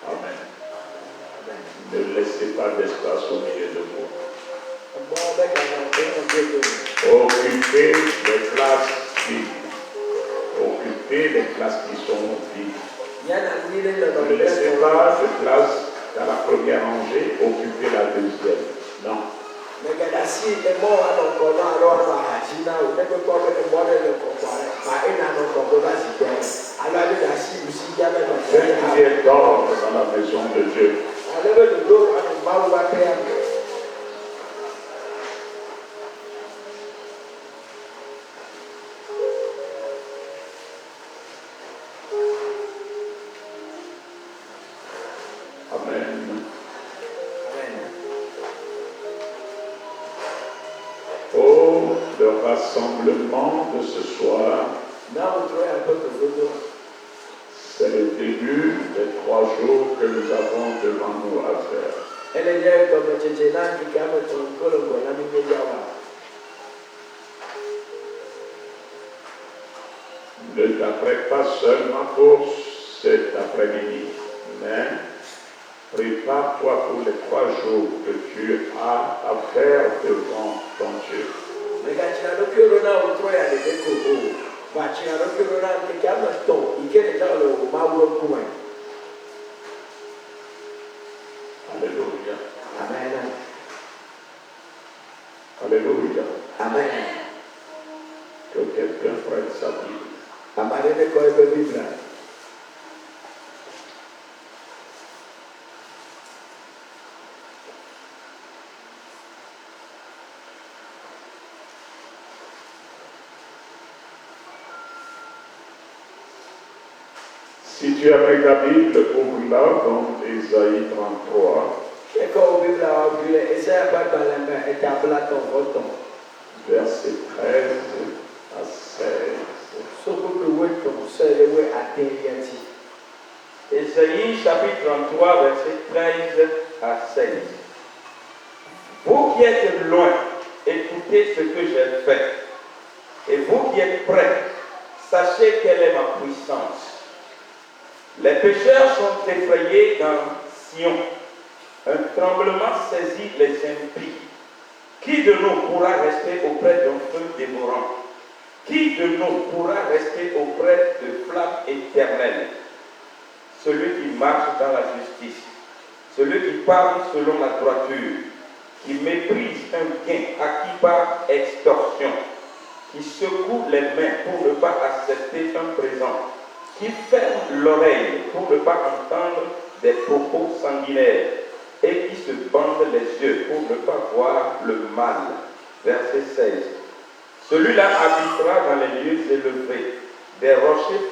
Amen. Ne laissez pas d'espace au milieu de vous. Occupez les places vides. Occupez les places qui sont vides. Ne laissez pas de place dans la première rangée, occupez la deuxième. Non. Faites qu'il y ait d'ordre dans la maison de Dieu. Rassemblement de ce soir, c'est le début des 3 jours que nous avons devant nous à faire. Ne t'apprête pas seulement pour cet après-midi, mais prépare-toi pour les 3 jours que tu as à faire devant ton Dieu. Alléluia. Amen. Alléluia. Amen. Que quelqu'un prenne sa Bible. Si tu as pris ta Bible, ouvre-la dans Ésaïe 33. Verset 13 à 16. Ésaïe chapitre 33, verset 13 à 16. Vous qui êtes loin, écoutez ce que j'ai fait. Et vous qui êtes près, sachez quelle est ma puissance. Les pécheurs sont effrayés dans Sion. Un tremblement saisit les impies. Qui de nous pourra rester auprès d'un feu dévorant? Qui de nous pourra rester auprès de flammes éternelles? Celui qui marche dans la justice, celui qui parle selon la droiture, qui méprise un gain acquis par extorsion, qui secoue les mains pour ne pas accepter un présent, qui ferme l'oreille pour ne pas entendre des propos sanguinaires et qui se bande les yeux pour ne pas voir le mal. Verset 16. Celui-là habitera dans les lieux élevés. Des rochers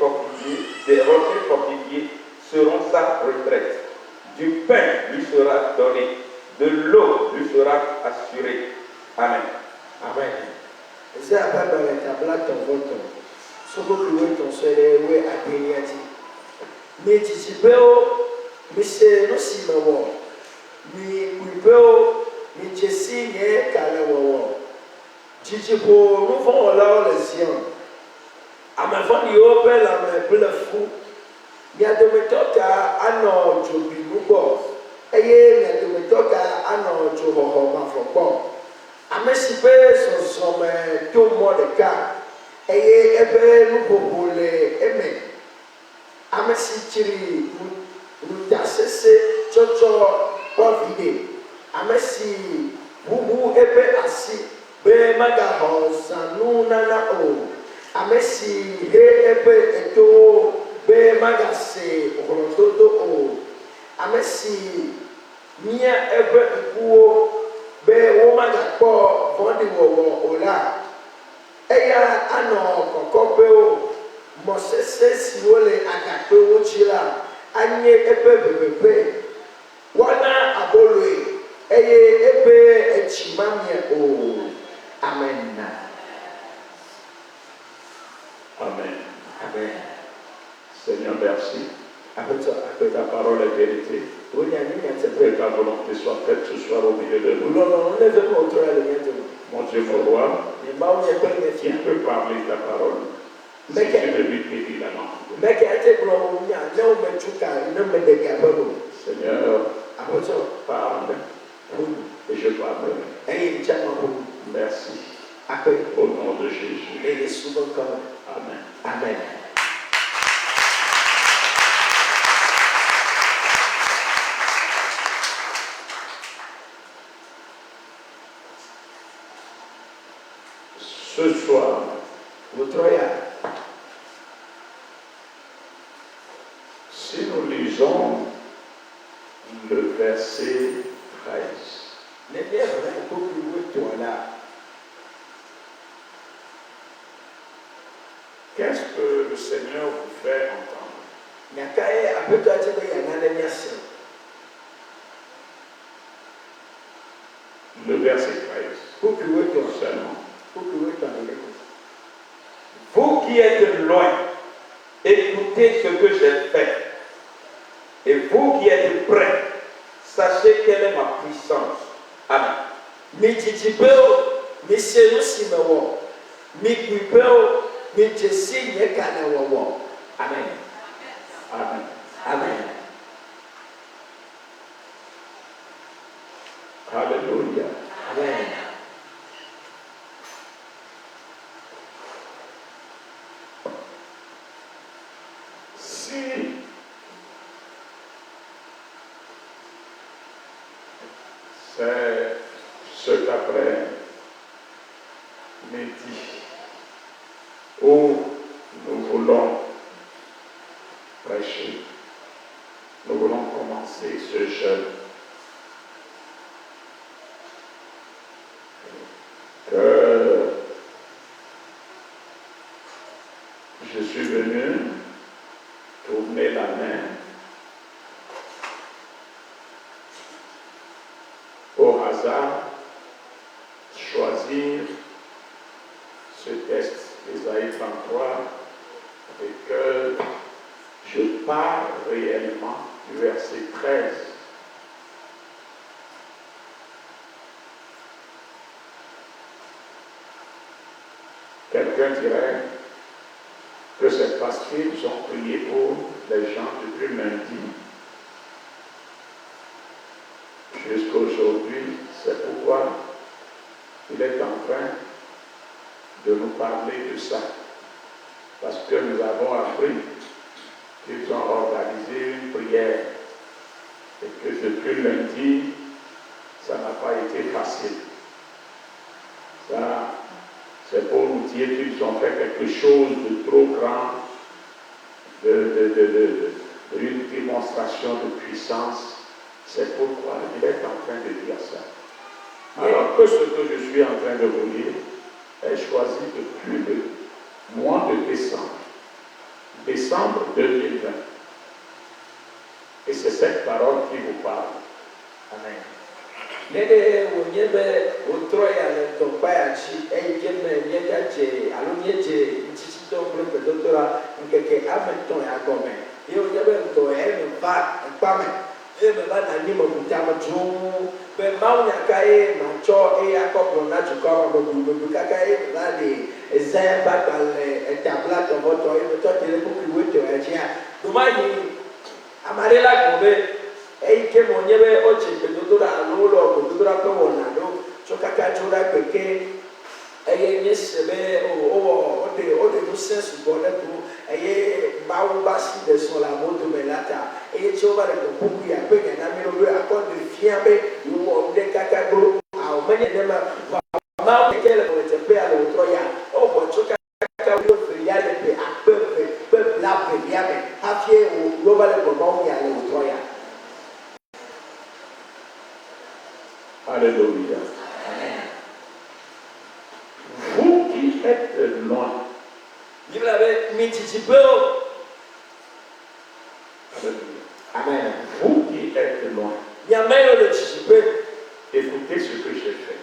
fortifiés seront sa retraite. Du pain lui sera donné, de l'eau lui sera assurée. Amen. Amen. Amen. Seigneur, merci. Que ta parole est vérité. Que ta volonté soit faite ce soir au milieu de nous. Mon Dieu, mon roi, qui peut parler ta parole? Si tu ne lui péris la main. Seigneur, parle et je parlerai. Merci. Au nom de Jésus. Amen. Amen. Ce soir, si nous lisons le verset 13, qu'est-ce que le Seigneur vous fait entendre? Le verset 13. Seulement. Vous qui êtes loin, écoutez ce que j'ai fait. Et vous qui êtes prêts, sachez quelle est ma puissance. Amen. Amen. Amen. Amen. Alléluia. Amen. Si c'est ce qu'après midi où nous voulons prêcher, nous voulons commencer ce jeûne, que je suis venu tourner la main au hasard, choisir ce texte d'Ésaïe 33 et que je pars réellement du verset 13. Quelqu'un dirait que c'est parce qu'ils ont prié pour les gens depuis lundi jusqu'à aujourd'hui. C'est pourquoi il est en train de nous parler de ça. Parce que nous avons appris qu'ils ont organisé une prière et que depuis lundi, ça n'a pas été facile. Ça, c'est pour nous dire qu'ils ont fait quelque chose de trop grand, une démonstration de puissance. C'est pourquoi il est en train de dire ça. Alors que ce que je suis en train de vous lire est choisi depuis le mois de décembre 2020. Et c'est cette parole qui vous parle. Amen. Nede wonyebe wotroya le tokpaya chi eyeme nyedaje alonyeje nchito mbre doctora nkeke ameton ya gome yo nyebe nto eme va nkpame eme ba na ni mo butama ju be maunya kai ma cho e akopro na chukoma bobu kaka e ba de ezaya ba kale etabla to moto e to tele ku weto ya chia dumani amarela gobe eike monyebe oche pedodora alolo pedodora pewona do chokaka chora peke eye nyesebe ode do sensu bole do eye bawo basi de sur la moto melata eye chova de buku ya peke na miro do akode fiabe wo de kaka bro a menye nema ma o kele ko te pe alo troya o bo chokaka wo friale pe ape pe bla pe biabe afie o global ko ba o ya le troya. Alléluia. Amen. Vous qui êtes loin. Amen. Vous qui êtes loin. Écoutez ce que j'ai fait.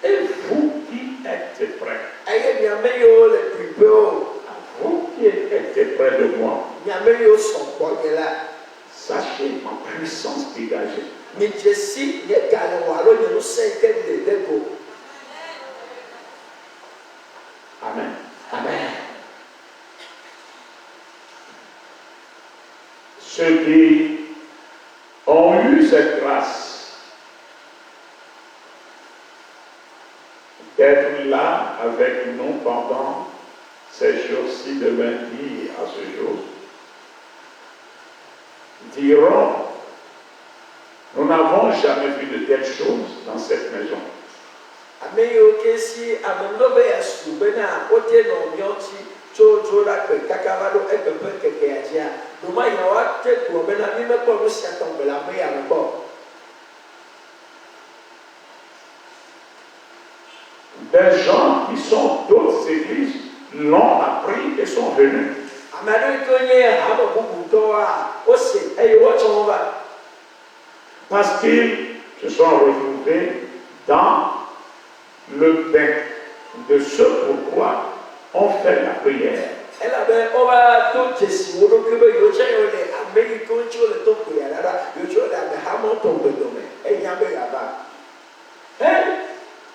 Et vous qui êtes prêts. Vous qui êtes près de moi. Sachez ma puissance dégagée. Amen. Amen. Amen. ceux qui ont eu cette grâce d'être là avec nous pendant ces jours-ci de lundi à ce jour, diront, nous n'avons jamais vu de telles choses dans cette maison. Des gens qui sont d'autres églises l'ont appris et sont venus. Parce qu'ils se sont retrouvés dans le bain de ce pourquoi on fait la prière.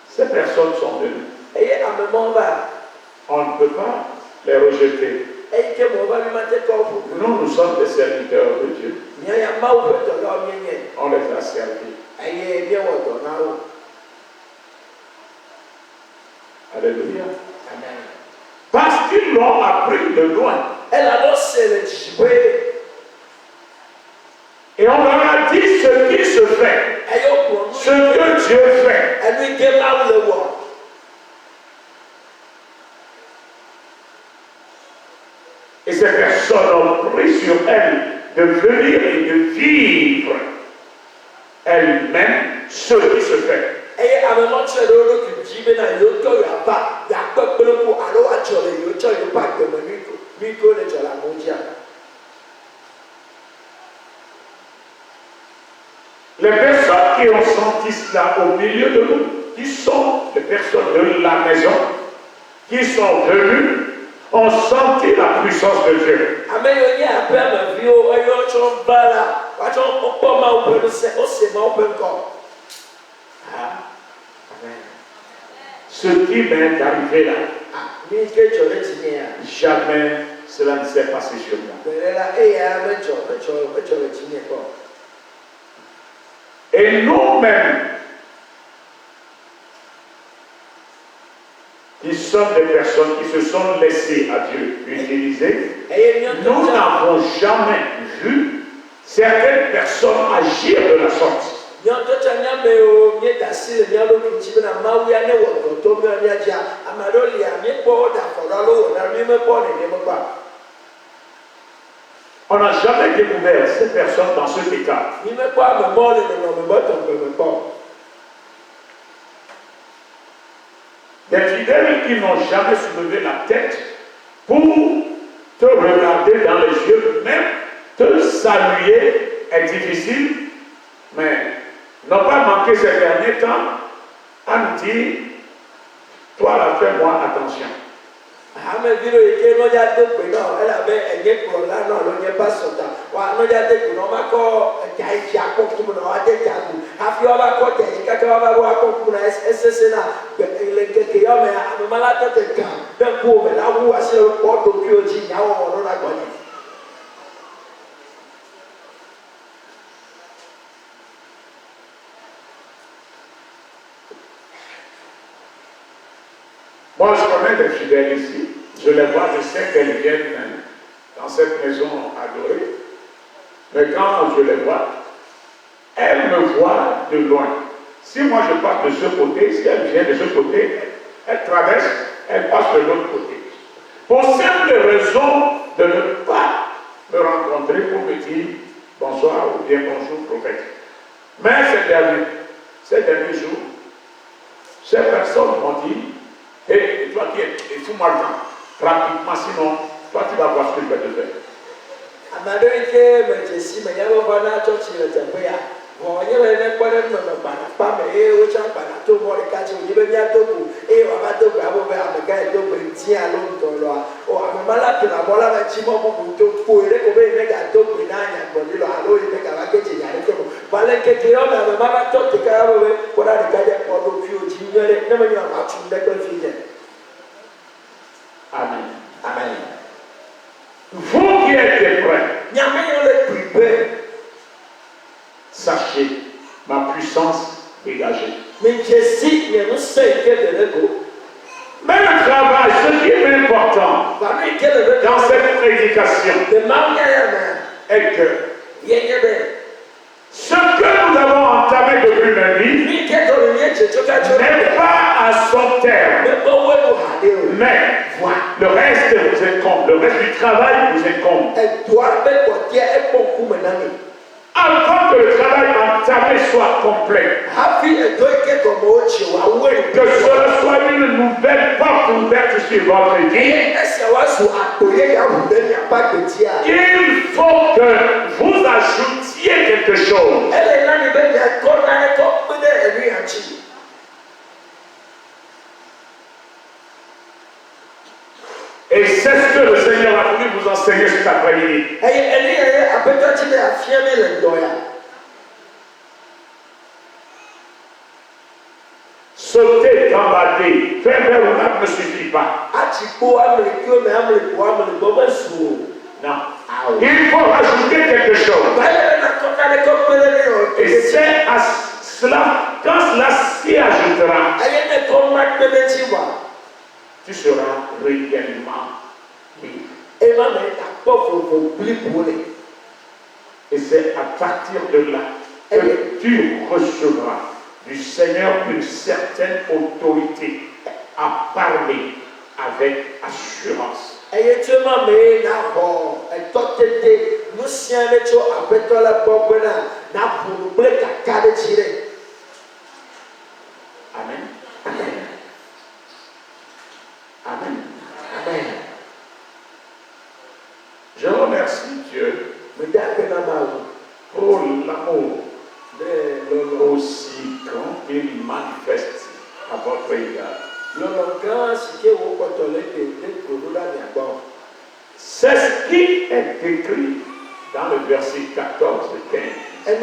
Ces personnes sont venues. On ne peut pas les rejeter. Nous sommes des serviteurs de Dieu. On les a servis. Alléluia. Amen. Parce qu'ils l'ont appris de loin. Et on leur a dit ce qui se fait. Ce que Dieu fait. Et ces personnes ont pris sur elles de venir et de vivre elles-mêmes ce qui se fait. Les personnes qui ont senti cela au milieu de nous, qui sont les personnes de la maison, qui sont venues, ont senti la puissance de Dieu. Ce qui m'est arrivé là, jamais cela ne s'est passé sur moi. Et nous-mêmes, qui sommes des personnes qui se sont laissées à Dieu utiliser, nous n'avons jamais vu certaines personnes agir de la sorte. On n'a jamais découvert ces personnes dans cet état. Des fidèles qui n'ont jamais soulevé la tête pour te regarder dans les yeux, même te saluer est difficile, mais n'ont pas manqué ces derniers temps à me dire, toi là, fais-moi attention. Moi, je connais des fidèles ici. Je les vois, je sais qu'elles viennent dans cette maison adorée. Mais quand je les vois, elles me voient de loin. Si moi je passe de ce côté, si elles viennent de ce côté, elles traversent, elles passent de l'autre côté. Pour simple raison de ne pas me rencontrer pour me dire bonsoir ou bien bonjour prophète. Mais ces derniers jours, ces personnes m'ont dit, et toi qui es, et fous-moi le temps, rapidement, sinon, toi tu vas voir ce que je vais te faire. Amen. Amen. Vous qui êtes prêts, Mais le travail, ce qui est important dans cette prédication, est que ce que nous avons entamé depuis lundi n'est pas à son terme. Mais le reste vous incombe, le reste du travail vous incombe. Avant que le travail entamé soit complet, que cela soit une nouvelle porte ouverte sur votre vie, il faut que vous ajoutiez quelque chose. Et c'est ce que le Seigneur a voulu vous enseigner cet après-midi. Sauter, gambader, faire vers le ne suffit pas. Non. Il faut rajouter quelque chose. Et c'est à cela, quand cela s'y ajoutera, tu seras réellement libre. Et c'est à partir de là que tu recevras du Seigneur une certaine autorité à parler avec assurance. Amen. Amen. Amen. Je remercie Dieu pour l'amour aussi grand qu'il manifeste à votre égard. C'est ce qui est écrit dans le verset 14 et 15.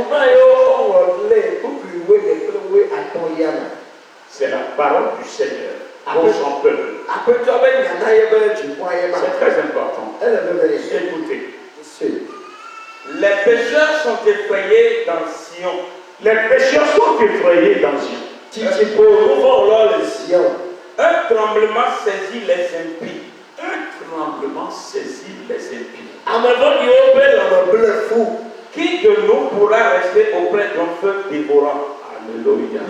C'est la parole du Seigneur pour son peuple. C'est très important. Écoutez. Les pécheurs sont effrayés dans Sion. Les pécheurs sont effrayés dans Sion. Un tremblement saisit les impies. Un tremblement saisit les impies. Qui de nous pourra rester auprès d'un feu dévorant? Alléluia.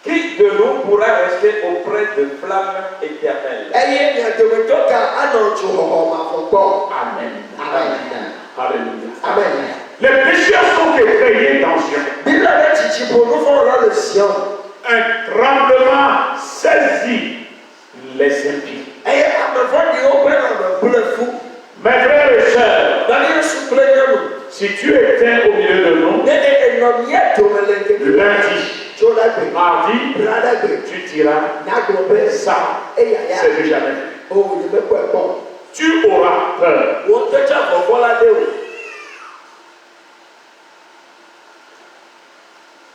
Qui de nous pourra rester auprès de flammes éternelles? Amen. Amen. Alléluia. Amen. Les pécheurs sont effrayés dans Sion. Un tremblement saisit les impies. Mes frères et sœurs, si tu étais au milieu de nous, lundi, mardi, tu diras, ça, c'est déjà fait. Tu auras peur.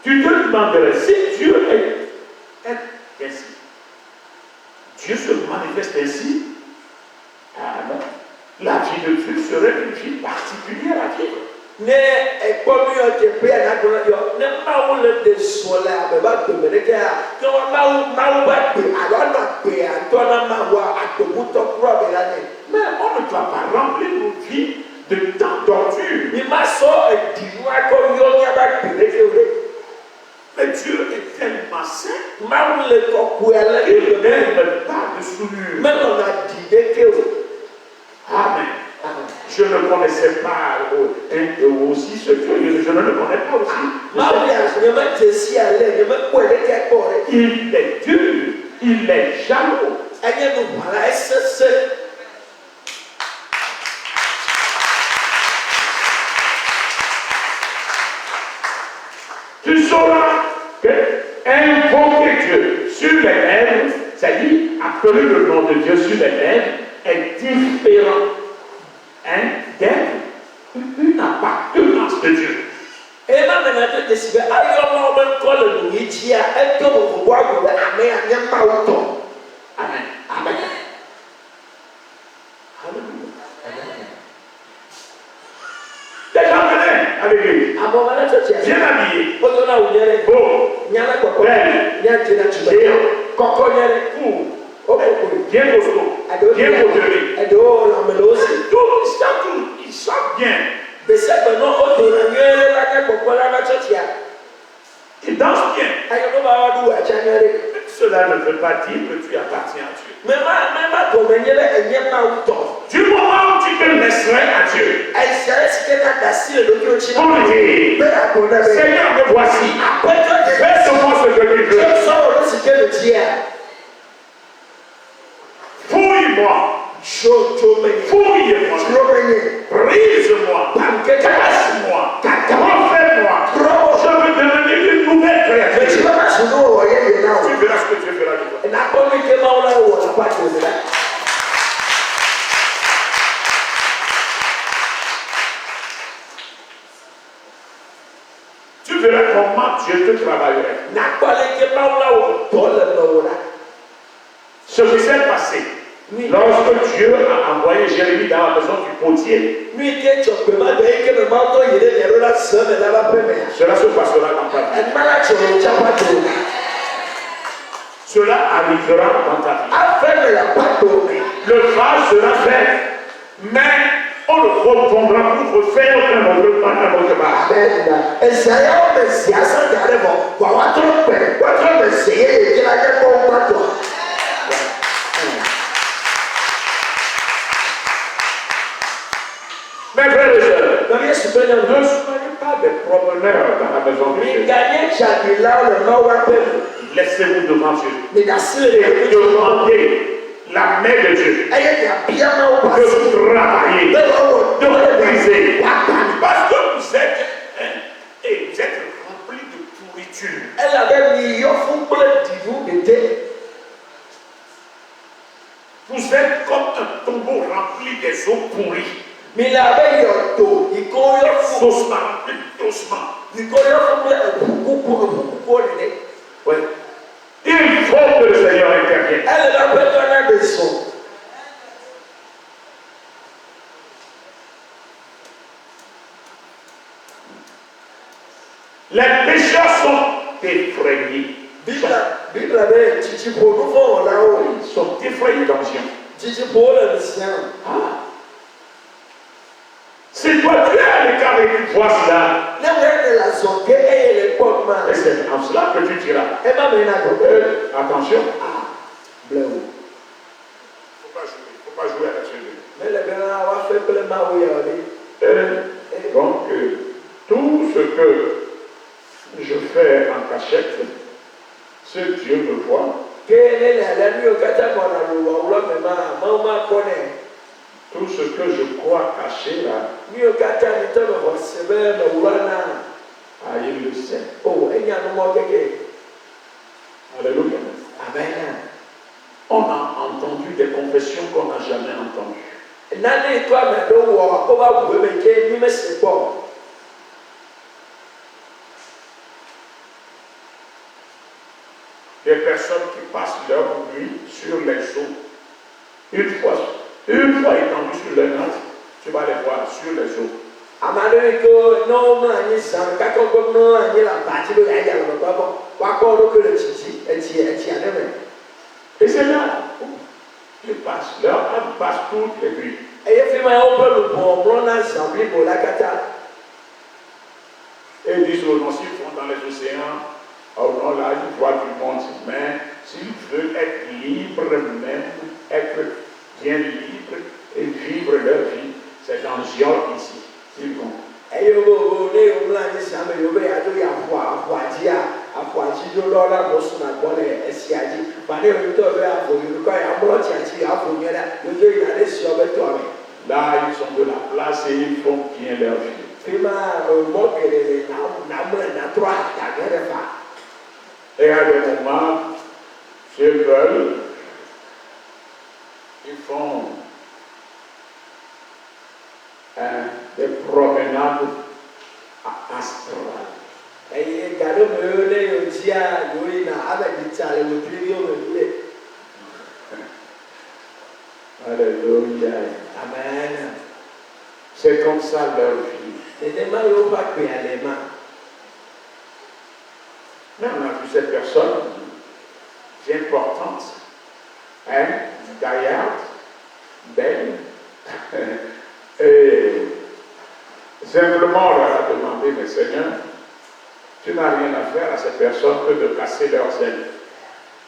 Tu te demanderais si Dieu est ainsi. Dieu se manifeste ainsi. Ah non. La vie de Dieu serait une vie particulière à vivre. Mais on ne doit pas remplir nos vies de tant d'ordures. Mais Dieu est tellement saint, il n'aime pas de souillure. Amen. Je ne connaissais pas aussi ce Dieu, je ne le connais pas aussi. Il est dur, il est jaloux. Tu sauras que invoquer Dieu sur les lèvres, c'est-à-dire appeler le nom de Dieu sur les lèvres, est différent d'être une appartenance de Dieu. Amen. Amen. Alléluia. Déjà venez à l'église. bien habillé, beau, belle, géant, bien costaud, bien modéré. Ils sortent bien. Ils dansent bien. Cela ne veut pas dire que tu appartiens à Dieu. Du moment où tu te laisserais à Dieu, pour dire, Seigneur, me voici. Fais de moi ce que tu veux. Fouille-moi. Fouille-moi. Brise-moi. Casse-moi. Refais-moi. Je veux devenir une nouvelle créature. Tu verras ce que Dieu fera de toi. Tu verras comment Dieu te travaillerait. Ce qui s'est passé lorsque Dieu a envoyé Jérémie dans la maison du potier, cela se passera dans ta vie. Cela arrivera dans ta vie. Le vase sera fait, mais on le retombera pour refaire un autre vase. Mes frères et sœurs, ne soyez pas des promeneurs dans la maison de Dieu. Laissez-vous devant Dieu. Et demandez la main de Dieu de travailler, de briser. Parce que vous êtes remplis de pourriture. Vous êtes comme un tombeau rempli des eaux pourries. Faussement, doucement. Oui. Il faut que le Seigneur intervienne. Les pécheurs sont effrayés. Ils sont effrayés d'onction. Si toi tu es à l'écart et tu vois cela, et c'est en cela que tu diras. Attention. Il ne faut pas jouer à la Dieu. Donc, tout ce que je fais en cachette, ce Dieu me voit. Tout ce que je crois caché là, il le sait. Alléluia. Amen. On a entendu des confessions qu'on n'a jamais entendues. Des personnes qui passent leur nuit sur les eaux. Une fois étendues sur les nattes, tu vas les voir sur les eaux. Et c'est là où ils passent. Leur âme passe toutes les nuits. Et ils disent aux non, s'ils vont dans les océans, oh non, là, ils voient du monde. Mais s'ils veulent être libres, même être bien libres et vivre leur vie, c'est dans Zion ici. S'ils vont. Là, ils ont de la place et ils font bien leur vie. Et à des moments, s'ils veulent, ils font des promenades astrales. Alléluia. Amen. C'est comme ça leur vie. Mais on a vu cette personne qui est importante, hein, gaillarde, belle, et simplement on leur a demandé, mais Seigneur, tu n'as rien à faire à ces personnes que de casser leurs ailes,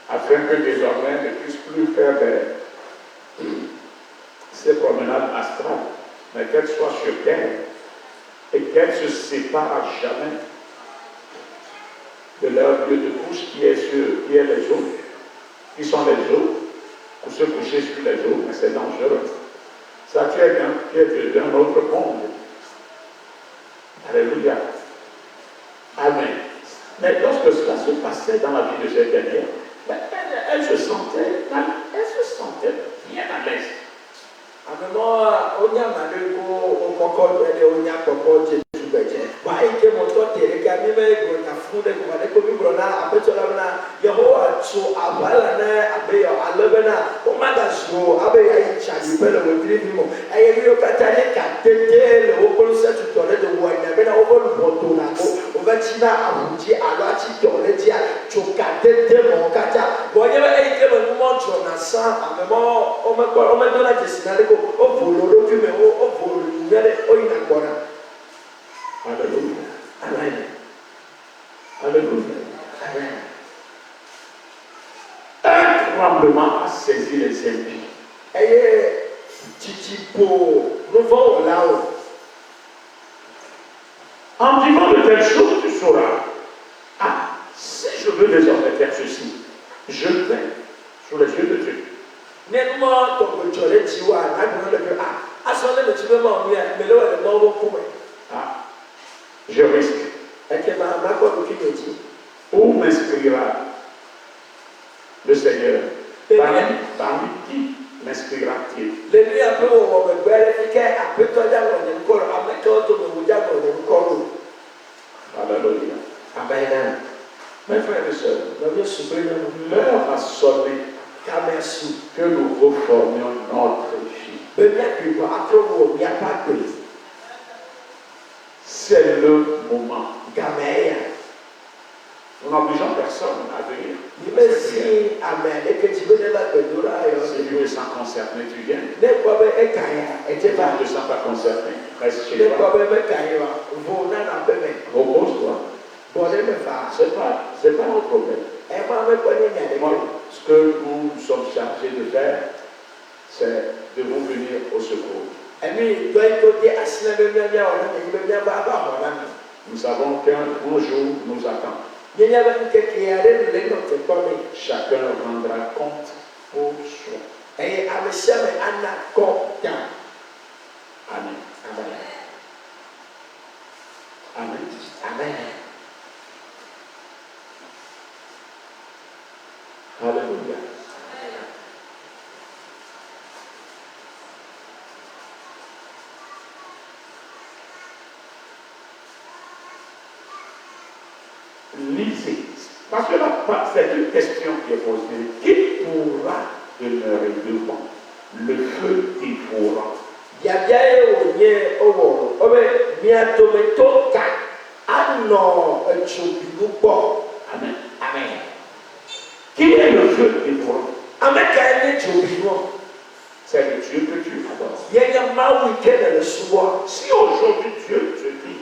afin que désormais elles ne puissent plus faire ces promenades astrales, mais qu'elles soient sur terre et qu'elles se séparent à jamais de leur lieu de couche qui est les eaux, qui sont les eaux, pour se coucher sur les eaux, mais c'est dangereux. Ça, tu es d'un autre monde. Alléluia. Amen. Mais lorsque cela se passait dans la vie de cette dernière, elle se sentait bien à l'aise. Alléluia. Amen. Alléluia. Amen. Un tremblement a saisi les impies. En vivant de telles choses, tu sauras. Ah, si je veux désormais faire ceci, je le fais sous les yeux de Dieu. Ah, je risque. Où m'inspirera le Seigneur? Parmi qui m'inspirera-t-il? Alléluia. Amen. Mes frères et sœurs, l'heure a sonné que nous reformions notre vie. C'est le moment. Nous n'obligeons personne à venir. Si tu te sens concerné, tu viens. Si tu ne te sens pas concerné, reste chez toi. Repose-toi. C'est pas un problème. Moi, ce que nous sommes chargés de faire, c'est de vous venir au secours. Nous savons qu'un bon jour nous attend. Chacun rendra compte pour soi. Amen. Amen. Amen. Amen. Alléluia. Lisez. Parce que là, c'est une question qui est posée. Qui pourra demeurer devant le feu dévorant? Amen. Amen. Qui est le feu dévorant? C'est le Dieu que tu adores. Si aujourd'hui Dieu te dit,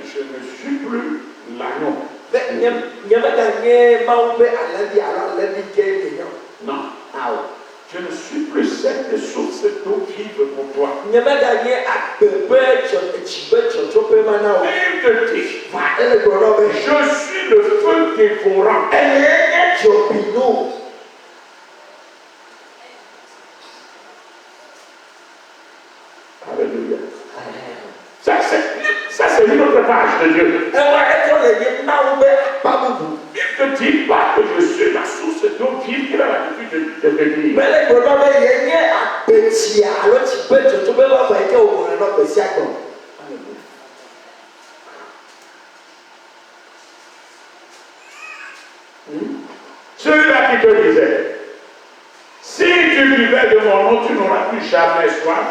je ne suis plus l'agneau. Non. Je ne suis plus cette source d'eau vive pour toi. Il te dit, je suis le feu dévorant. Alléluia. Ça c'est une autre page de Dieu. Il ne te dit pas que je suis la source d'eau vive qu'il a l'habitude de te dire. Celui-là qui te disait, si tu buvais de mon eau, tu n'auras plus jamais soif.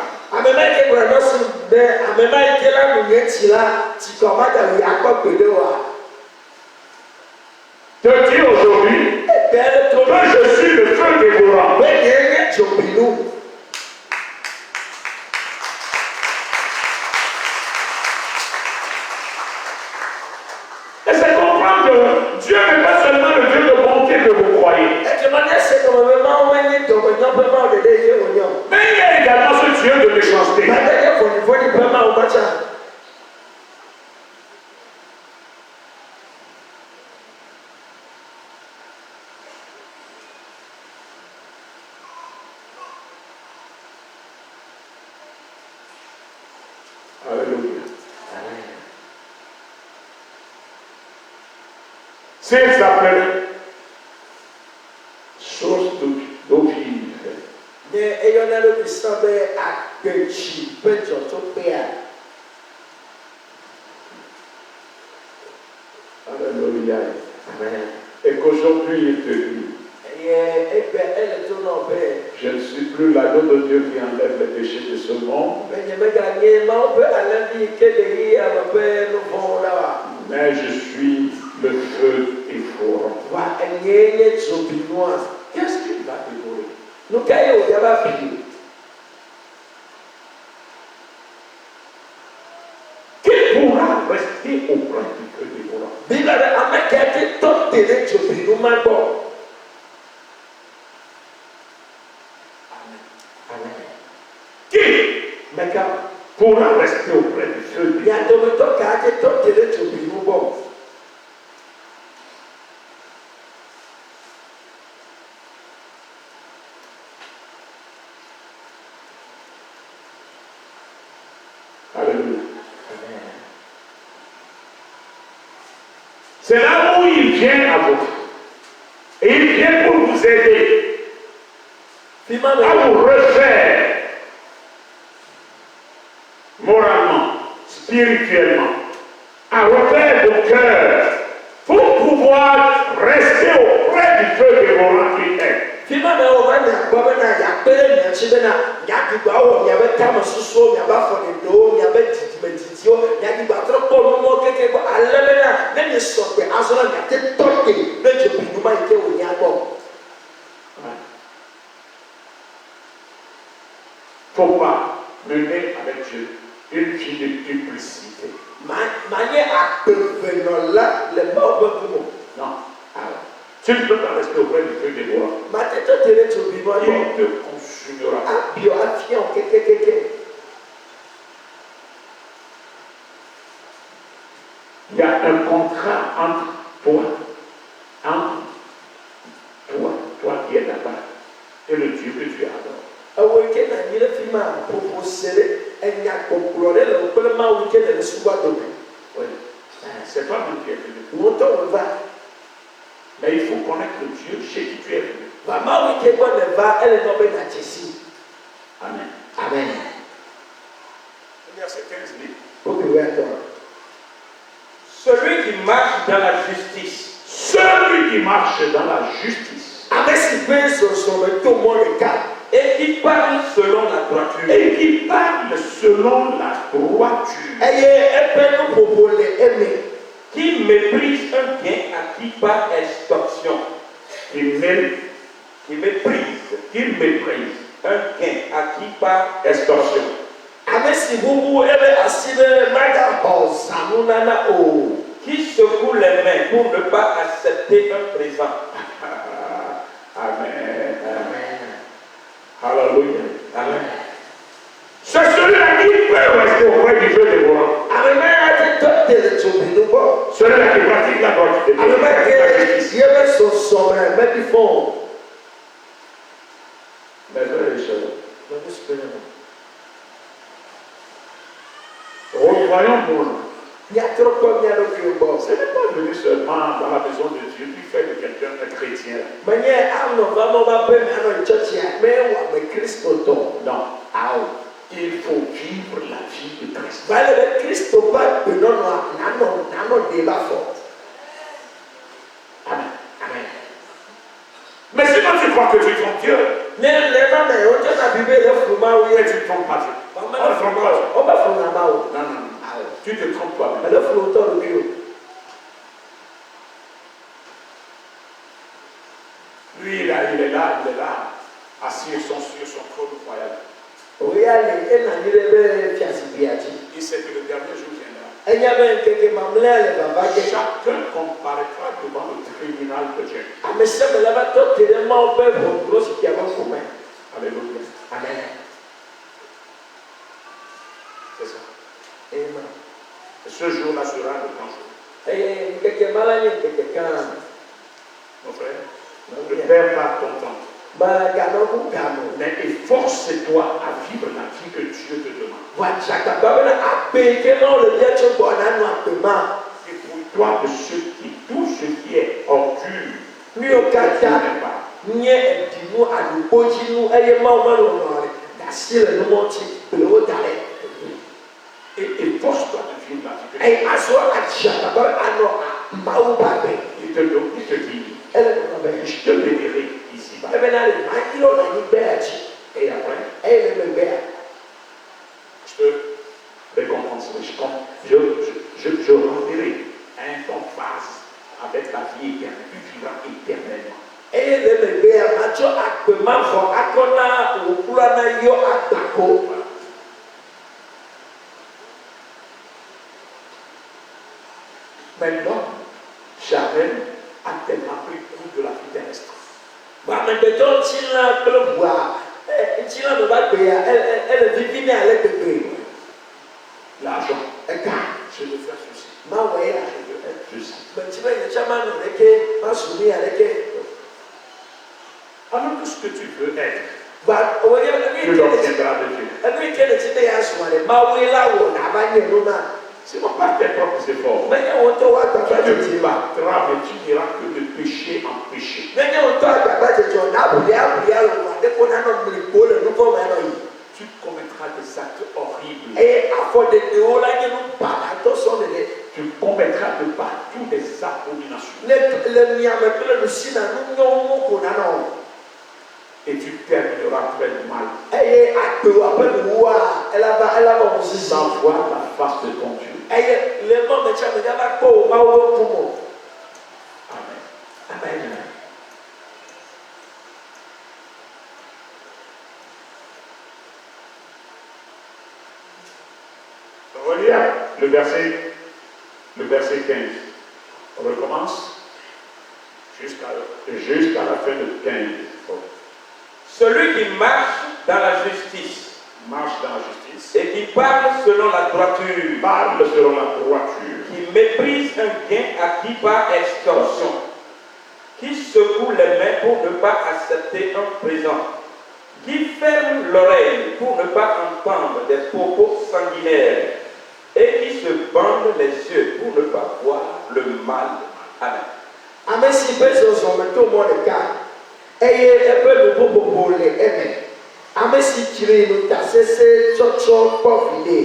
Te dis aujourd'hui que je suis le feu dévorant. Et c'est comprendre que Dieu n'est pas seulement le Dieu de bonté que vous croyez. Mais il y a également ce Dieu de méchanceté. Alléluia. C'est s'appelle source d'eau vive. Alléluia. Amen. Et qu'aujourd'hui il te dit, je ne suis plus l'agneau de Dieu qui enlève les péchés de ce monde, mais je suis le feu dévorant. Qu'est-ce qu'il va dévorer? Qui pourra rester auprès du feu dévorant? Qui pourra rester auprès du feu dévorant? Alléluia. C'est là où il vient à vous. Et il vient pour vous aider à vous refaire moralement, spirituellement, à refaire vos cœurs pour pouvoir rester auprès du feu dévorant qui est. Faut pas mener avec Dieu une vie de duplicité. Non. Tu ne peux pas rester auprès du feu dévorant. Il te consumera. Il y a un contrat entre toi qui es là-bas, et le Dieu que tu adores. Oui. C'est pas mon Dieu qui est venu. Mais il faut connaître le Dieu chez qui tu es venu. Amen. Amen. Verset 15 dit. Celui qui marche dans la justice. Celui qui marche dans la justice. Et qui parle selon la droiture. Et qui parle selon la droiture. Qui méprise un gain acquis par extorsion. Qui méprise un gain acquis par extorsion. Qui secoue les mains pour ne pas accepter un présent. Amen. Amen. Alléluia. Amen. C'est celui-là qui peut rester auprès du feu dévorant. Celui-là qui pratique la droiture. Mes frères et sœurs, revoyons-nous. Ce n'est pas venu seulement dans la maison de Dieu qui fait de quelqu'un un chrétien. Non. Il faut vivre la vie de Christ. Amen. Amen. Mais sinon tu crois que tu trompes Dieu, et tu ne trompes pas Dieu. On ne trompe pas. On va faire la main. Non. Tu te trompes pas. Mais le flotteur le bio. Lui, il est là, assis sur son trône royal. Il sait que le dernier jour viendra. Chacun comparaîtra devant le tribunal de Dieu. Alléluia. Amen. C'est ça. Amen. Et ce jour-là sera le grand jour. Mon frère, ne perds pas ton temps. Mais efforce-toi à vivre la vie que Dieu te demande. Et pour toi, de tout ce qui est ordure, et efforce-toi de vivre la vie que Dieu te demande. Il te dit, je te bénirai ici-bas. Et après, je te récompense. Je renverrai un ton face avec la vie éternelle. Tu vivras éternellement. Mais l'homme, Charel, a tellement pris goût de la vie terrestre. L'argent, je veux faire ceci. Je veux faire ceci. Alors tout ce que tu veux être, tu l'obtiendras de Dieu. Ce n'est pas tes propres efforts. Tu te battras, mais tu diras que de péché en péché. Tu commettras des actes horribles. Tu commettras de partout des abominations. Et tu termineras très mal. Sans voir la face de ton Dieu. Amen. Amen. Regarde le verset 15. On recommence jusqu'à la fin de 15. Celui qui marche dans la justice et qui parle selon la droiture, qui méprise un gain acquis par extorsion, qui secoue les mains pour ne pas accepter un présent, qui ferme l'oreille pour ne pas entendre des propos sanguinaires et qui se bande les yeux pour ne pas voir le mal. Amen. Amen. Si besoin de tout le monde est calme. Amesi kiri no tasese chocho kofide.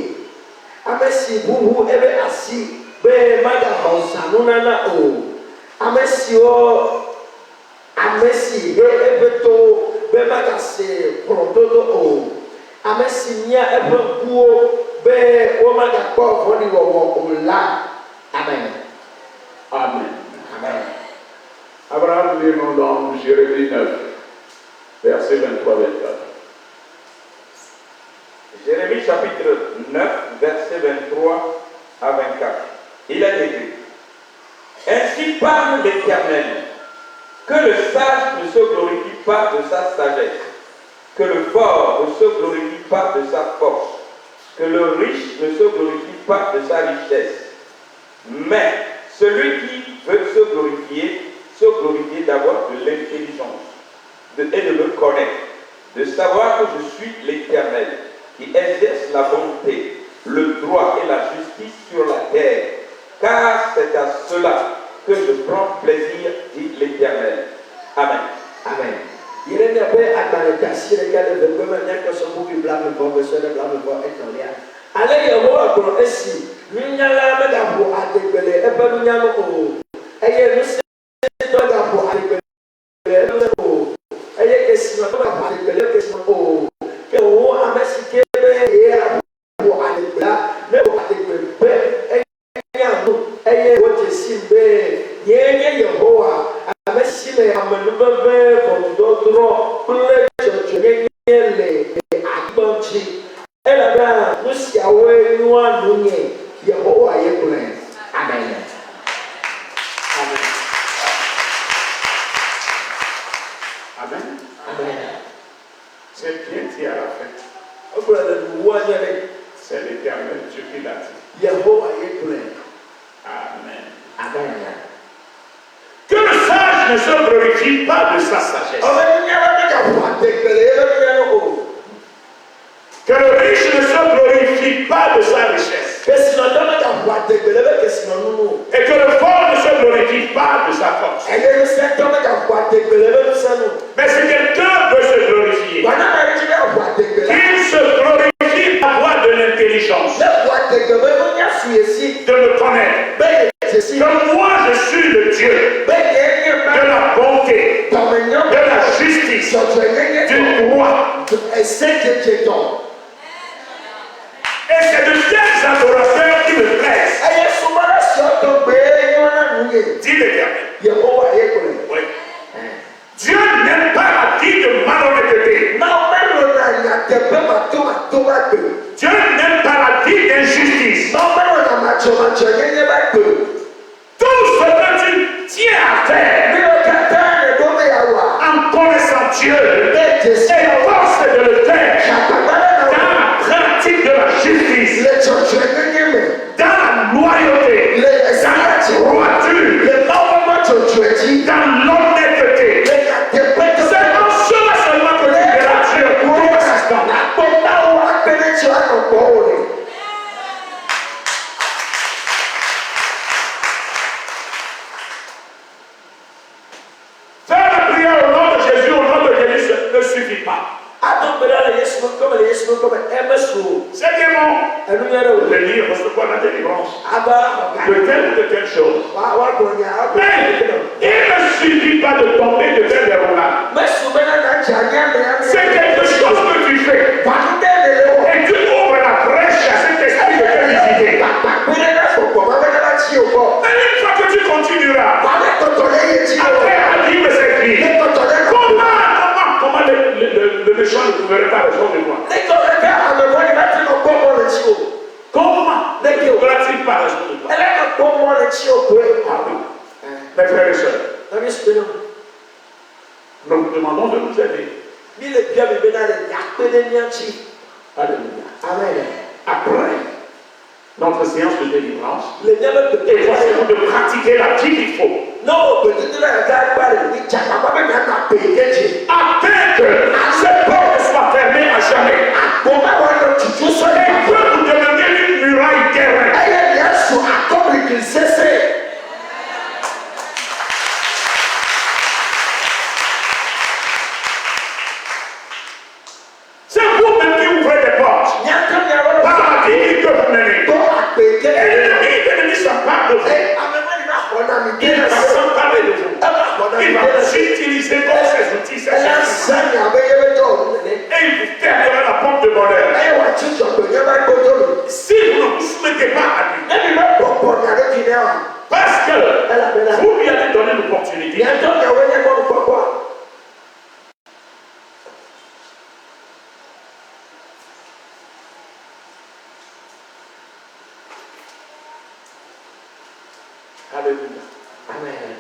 Amesi bubu ebe asi be maga hausa nuna o. Amesi ebe to be maga se prododo o. Amesi nya ebe buo be o maga ko voni wo la. Amen. Amen. Amen. Abraham dit dans Jérémie 9, verset 23-24. Jérémie chapitre 9, verset 23 à 24. Il est écrit: Ainsi parle l'Éternel, que le sage ne se glorifie pas de sa sagesse, que le fort ne se glorifie pas de sa force, que le riche ne se glorifie pas de sa richesse. Mais celui qui veut se glorifier d'avoir de l'intelligence et de me connaître, de savoir que je suis l'Éternel, qui exerce la bonté, le droit et la justice sur la terre, car c'est à cela que je prends plaisir, dit l'Éternel. Amen. Amen. Il est bien à si les gars de même que son bouc blâme bon, que ce blâme bon est en l'air. Allez, il y a un pour ainsi. Nous n'y a la même pour adéquer, et pas nous n'y a pas. Et il y a une série pour adéquer. Et il y a question pour adéquer, question pour. Que on a masqué et vododro kple dzɔdzɔnyenye le agbɔ ŋuti elabena nu siawoe nua nu nye Yehowa ye gblɔe. Amen. Amen. Amen. Amen. C'est bien dit à la fin. C'est l'Éternel Dieu qui l'a dit. Yehowa ye gblɔe. Amen. Amen. Que le sage ne se glorifie pas de sa sagesse. Que le riche ne se glorifie pas de sa richesse. Et que le fort ne se glorifie pas de sa force. Mais si quelqu'un veut se glorifier, qu'il se glorifie par voie de l'intelligence, de me connaître. Comme moi je suis le Dieu de la bonté, de la justice, du roi. Et c'est de tels adorateurs qui me plaisent. Dit l'Éternel. Oui. Dieu n'aime pas la vie de malhonnêteté. Dieu n'aime pas la vie d'injustice. Tout ce que tu tiens à faire en connaissant Dieu, efforce de le faire dans la pratique de la justice, dans la loyauté, dans la droiture, dans l'honnêteté. C'est en cela seulement que tu verras Dieu pour l'instant. Faire la prière au nom de Jésus, ne suffit pas. C'est bien bon de lire recevoir la délivrance de telle ou de telle chose. Mais il ne suffit pas de tomber de telle roulades. C'est quelque chose que tu fais. Et tu ouvres la brèche à cet esprit de te visiter. Mais une fois que tu continueras, après à vivre cette vie, comment le méchant ne trouverait pas raison de moi? Comment ne trouverait-il pas raison de moi? Ah oui. Mes frères et sœurs, nous vous demandons de nous aider. Alléluia. Amen. Après notre séance de délivrance, efforcez-vous de pratiquer la vie qu'il faut. Afin que cette porte soit fermée à jamais. Et que vous deveniez une muraille terrestre. C'est vous-même qui ouvrez des portes. Par la vie que vous menez. Et l'ennemi s'empare de vous. Il va s'emparer de vous. Il va vous utiliser comme ses outils, ses services. Et il vous fermera la porte de bonheur. Si vous ne vous soumettez pas à lui, parce que vous lui avez donné l'opportunité, alléluia. Amen.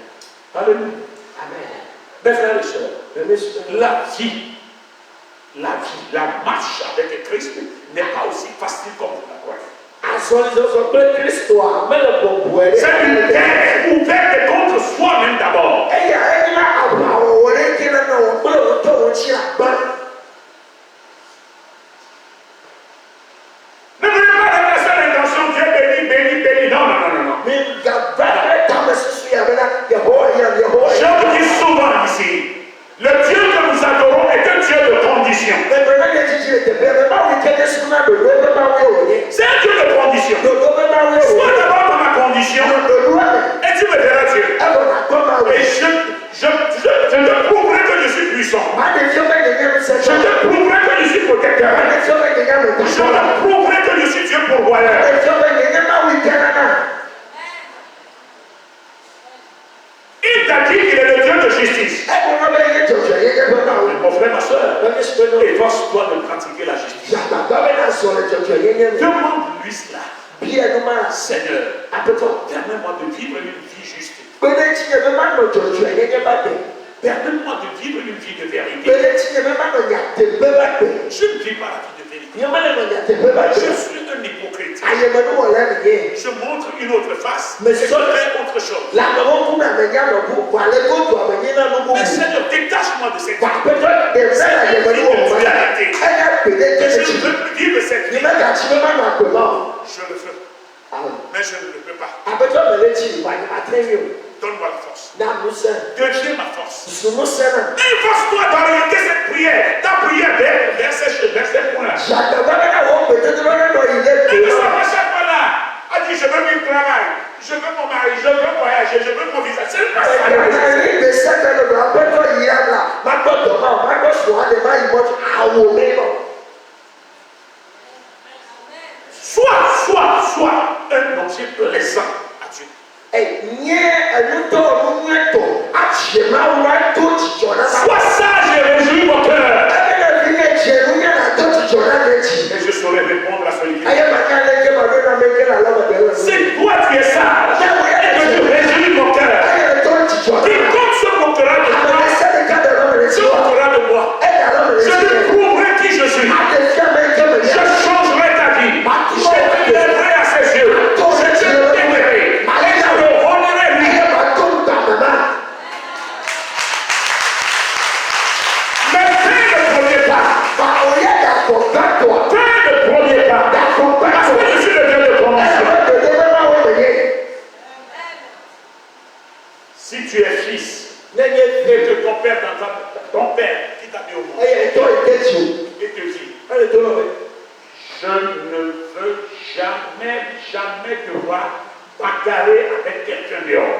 Alléluia. Amen. Mes frères et sœurs, la marche avec Christ n'est pas aussi facile comme vous la croyez. C'est une guerre ouverte contre soi-même d'abord. Ne voulez pas avec la seule intention, Dieu béni, béni, béni. Non, non, non, non. Je vous dis souvent ici, le Dieu que nous adorons est un Dieu de condition. C'est un Dieu de condition. Sois d'abord dans ma condition et tu me verras Dieu. Et je te prouverai que je suis puissant. Je te prouverai que je suis protecteur. Je te prouverai que je suis Dieu pourvoyeur. Il t'a dit qu'il est le Dieu de justice. Efforce-toi de pratiquer la justice. Demande-lui cela. Seigneur, permets-moi de vivre une vie juste. Permets-moi de vivre une vie de vérité. Je ne vis pas la vie de vérité. Je suis un hypocrite. Je montre une autre face. Mais je fais autre chose. Mais Seigneur, détache-moi de cette vie. C'est une vie de vérité. Je veux vivre cette vie. Je le veux. Mais je ne le peux pas. Donne-moi la force. Deviens ma force. Efforce-toi d'orienter cette prière. Ta prière vers ces points-là. Et que ça passe chaque fois là. A dit, je veux mon travail. Je veux mon mari. Je veux voyager. Je veux mon visa. C'est pas ça. Sois un objet plaisant à Dieu. Sois sage et réjouis mon cœur. Et je saurai répondre à celui qui si toi tu es sage et que tu réjouis mon cœur, quiconque se moquera de moi, se moquera de moi. Je lui prouverai qui je suis. Je changerai ta vie. Je t'élèverai à ses yeux. Je t'aimerai. Et je le honorerai lui. Mais fais le premier pas. Fais le premier pas. Parce que je suis le Dieu de commencer. Si tu es fils et que ton père qui t'a mis au monde et te dit, je ne veux jamais te voir bagarrer avec quelqu'un dehors.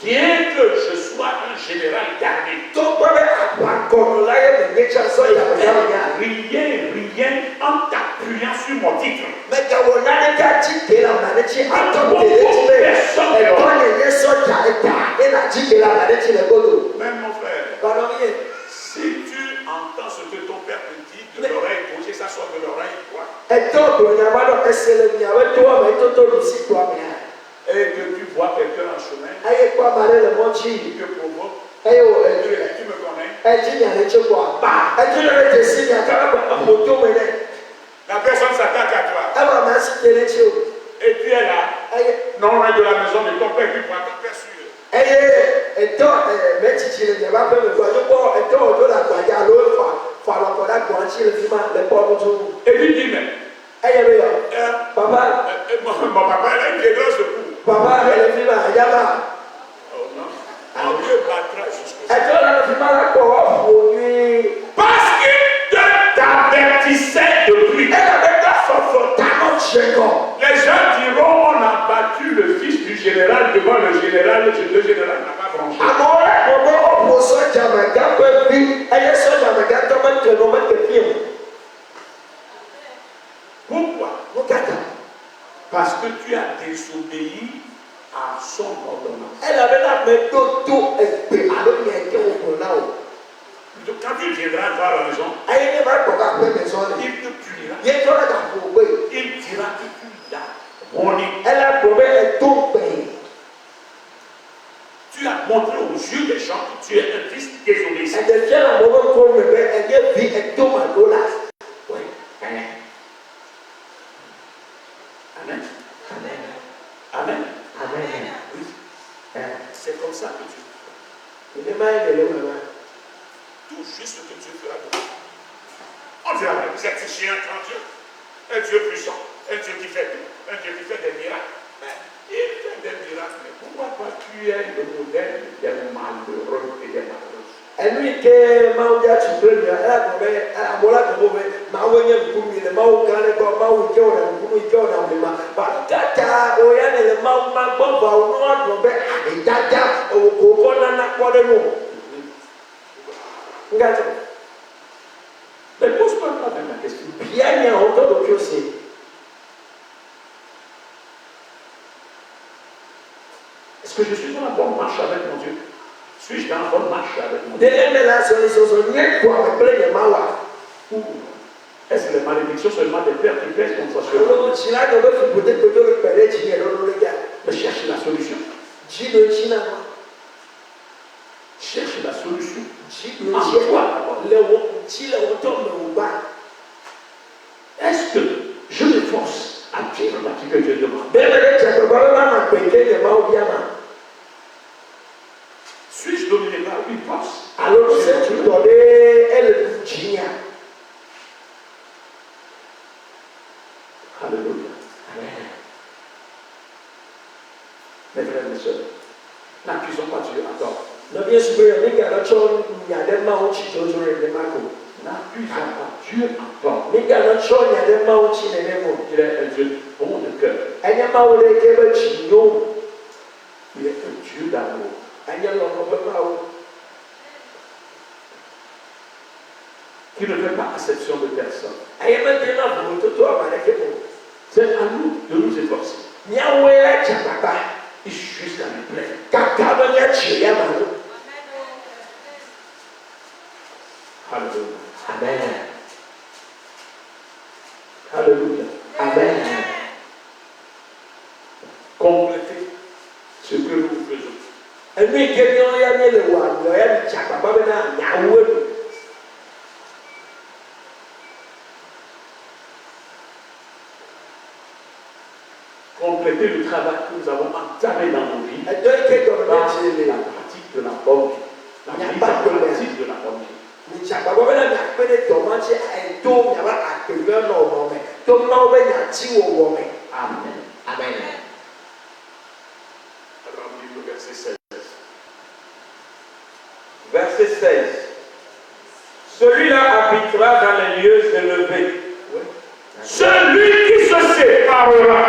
Bien que je sois un général d'armée, rien en t'appuyant sur mon titre. Même mon frère, si tu entends ce que ton père te dit de l'oreille gauche, ça soit de l'oreille droite, et que tu vois quelqu'un en chemin, qui te provoque, tu me connais, la personne s'attaque à toi, et tu es là, non loin de la maison de ton père, tu vois ton père sûr. Et tu dis, mais papa, mon papa, il a une violence de cou. Papa, elle est vivante, oh non. Dieu battra jusqu'au parce qu'il t'avertissait depuis. Les gens diront, on a battu le fils du général devant le général n'a pas branché. Pourquoi? Parce que tu as désobéi à son ordonnance. Donc quand tu viendras voir la maison, il te punira. Il dira que tu l'as volé. Tu as montré aux yeux des gens que tu es un fils désobéissant. Oui. Amen. Amen. Amen. Amen. Oui. C'est comme ça que tu tout juste ce que Dieu fera de toi. On dira, vous êtes chez un grand Dieu, un Dieu puissant, un Dieu qui fait tout, un Dieu qui fait des miracles. Mais il fait des miracles, mais pourquoi pas tu es le modèle des malheureux et des malheureuses? Mais pose-toi pas même la question. Est-ce que je suis dans la bonne marche avec mon Dieu? Suis-je dans la bonne marche avec mon Dieu? Est-ce que les malédictions seulement des pères qui pèsent contre soi? Mais cherche la solution. Cherche la solution. En toi d'abord. Est-ce que je m'efforce à vivre la vie que Dieu demande? Suis-je dominé par une force? Alors, c'est tu donner elle Alléluia. Amen. Mes frères et mes soeurs, n'accusons pas Dieu à tort. N'accusons pas Dieu à tort. Il est un Dieu bon de cœur. Il est un Dieu d'amour. Qui ne fait pas exception de personne. C'est à nous de nous efforcer. Jusqu'à lui plaire. Alléluia. Amen. Alléluia. Amen. Complétez ce que nous faisons. Compléter le travail que nous avons entamé dans nos vies par la pratique de la bonne vie. La mise en pratique de la bonne vie. Amen. Amen. Alors, on lit le verset 16. Verset 16. Celui-là habitera dans les lieux élevés. Oui. Celui qui se séparera.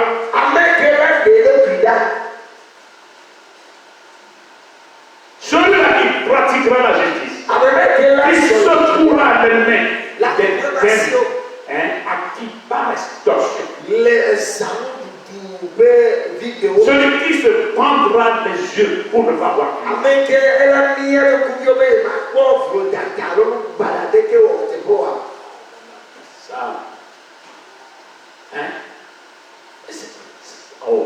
Celui-là qui pratiquera la justice. Qui se trouvera à l'ennemi. À qui par extorsion. Celui qui se pendra les yeux pour ne pas voir. Ça. Hein? Oh.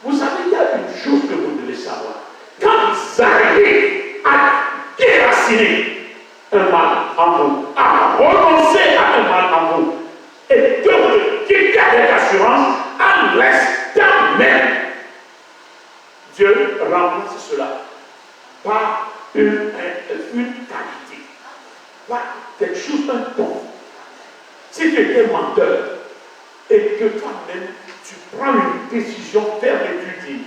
Vous savez, il y a une chose que vous devez savoir. Quand vous arrivez à déraciner un mal en vous, à renoncer à un mal en vous, et que vous le quittez avec assurance, à l'instant même, Dieu remplace cela par une qualité, par quelque chose, un don. Si tu étais menteur et que toi-même tu prends une décision ferme et tu dis,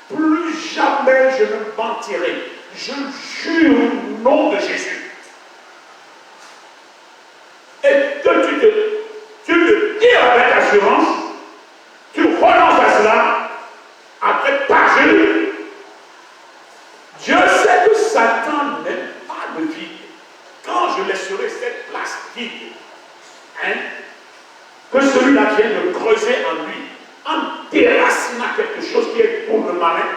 plus jamais je ne mentirai, je jure au nom de Jésus. Et que tu le dis avec assurance, tu renonces à cela, après parjure. Dieu sait que Satan n'aime pas le vide. Quand je laisserai cette place vide, que celui-là vienne de creuser en lui, en déracinant quelque chose qui est pour le malin,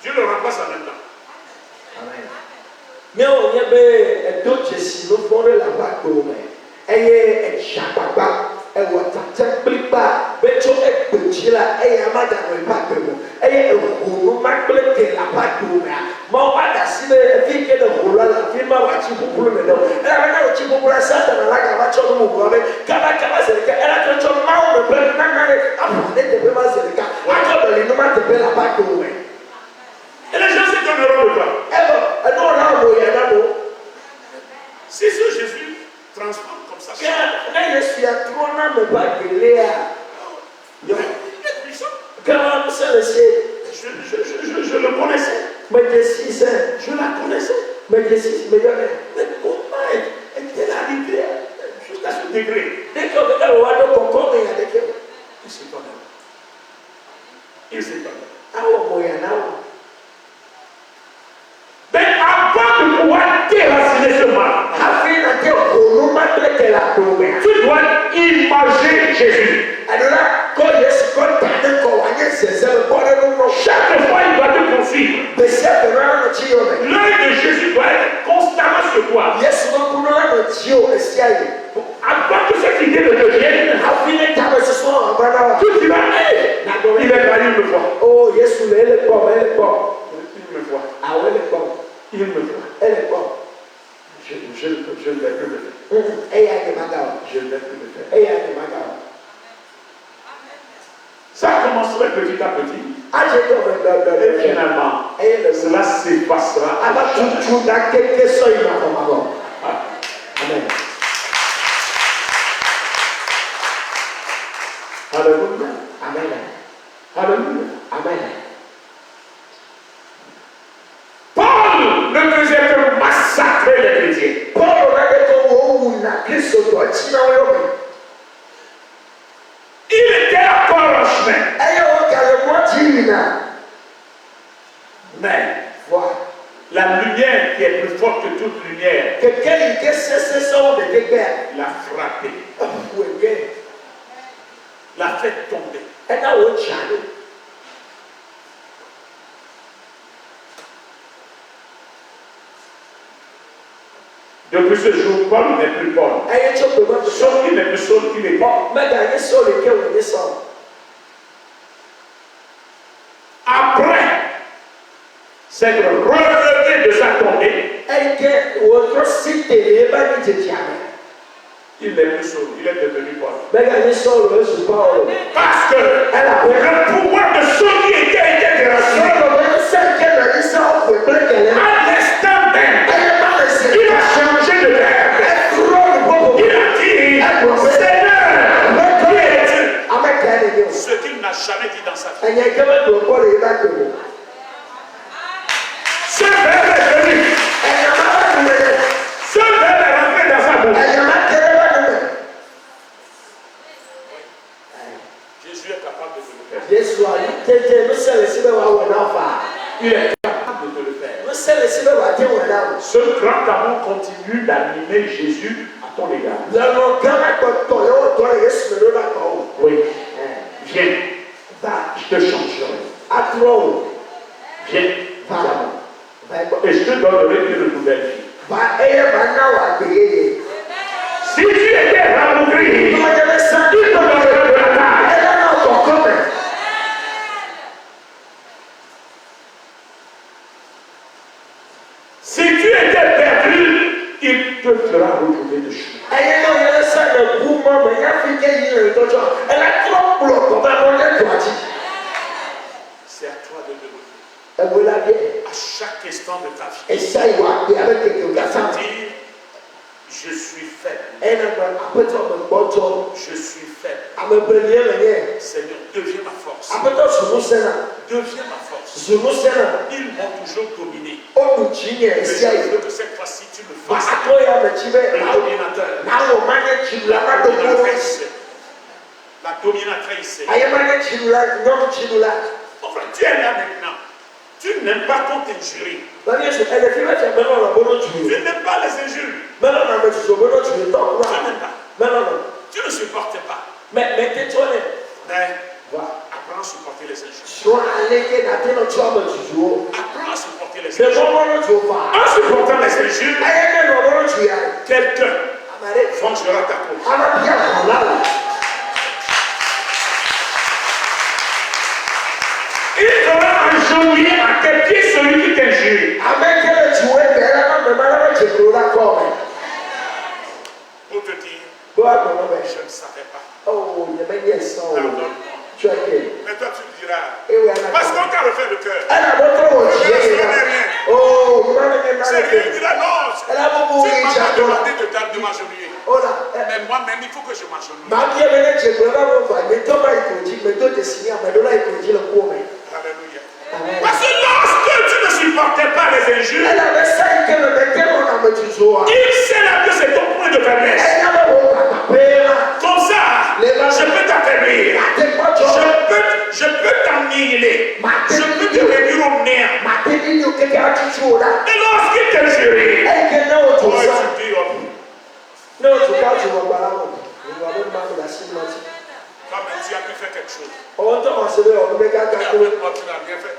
Dieu le remplace en même temps. Amen. Mais on y a d'autres si nous faisons la vague d'homme. Et les gens s'étonneront de toi. Si ce Jésus transforme comme ça, il est puissant. Je le connaissais. Je la connaissais. Mais comment est-elle arrivée jusqu'à ce degré? Il s'étonne. Il s'étonne. Mais avant de pouvoir déraciner ce mal, tu dois imaginer Jésus. Chaque fois, il doit te poursuivre. L'œil de Jésus doit Avant que cette idée ne devienne, tu diras, hey, il est marié une fois. Oh, yes, il est pas. Il me voit. Ah ouais, elle est pas. Il me voit. Elle est pas. Je ne vais plus le faire. Et il y a des magalas. Je ne vais plus le faire. Et il y a des magalas. Ça commencerait petit à petit. Ah, j'ai dit, Et finalement, cela s'effacera. Amen. Alléluia. Amen. Alléluia. Amen. Paul ne faisait que massacrer les chrétiens. Il était encore en chemin. Mais Voilà. la lumière qui est plus forte que toute lumière l'a frappé, l'a fait tomber. Depuis ce jour, Paul n'est plus Paul. Saul qui n'est plus Saul qui n'est pas. Après s'être relevé de sa tombée, il n'est plus Saul, il est devenu Paul. Parce que le pouvoir de Saul qui était déraciné, à l'instant même, il a changé de verbe. Il a dit, Seigneur, qui es-tu? Ce qu'il n'a jamais dit dans sa vie. Ce verbe est venu. Ce verbe est rentré dans sa bouche. Jésus est capable de te le faire. Il est capable de te le faire. Ce grand amour continue d'animer Jésus à ton égard. Oui. Viens. Je te changerai. Viens. Et je te donnerai une nouvelle vie. Si tu étais rabougri, il te donnerait de la taille. Si tu étais perdu, il te fera retrouver le chemin. C'est à toi de demander. À chaque instant de ta vie. C'est-à-dire, je suis faible. Je suis faible. Seigneur, deviens ma force. Deviens ma force. Ils m'ont toujours dominé. Mais je veux que cette fois-ci tu me fasses. Le dominateur. La dominatrice. Enfin, tu es là maintenant. Tu n'aimes pas qu'on t'injurie. Tu n'aimes pas les injures. Tu n'aimes pas. Tu ne supportes pas. Mais apprends à supporter les injures. Apprends à supporter les injures. En supportant les injures, quelqu'un vengera ta cause. Il fera enjolier à tes pieds celui qui t'injure. Pour te dire, je ne savais pas. Pardonne-moi. Mais toi tu diras, parce qu'on t'a refait le cœur. Ce n'est rien. C'est rien. Il dira non. Tu m'as pas demandé de m'agenouiller. Mais moi-même, il faut que je m'agenouille. Alléluia. Parce que lorsque tu ne supportais pas les injures, il sait là que c'est ton point de faiblesse. Comme ça, je peux t'affaiblir. Je peux t'annihiler. Je peux te réduire au néant. Et lorsqu'il t'injurie, toi tu dis, toi-même tu as pu faire quelque chose. Tu n'as rien fait.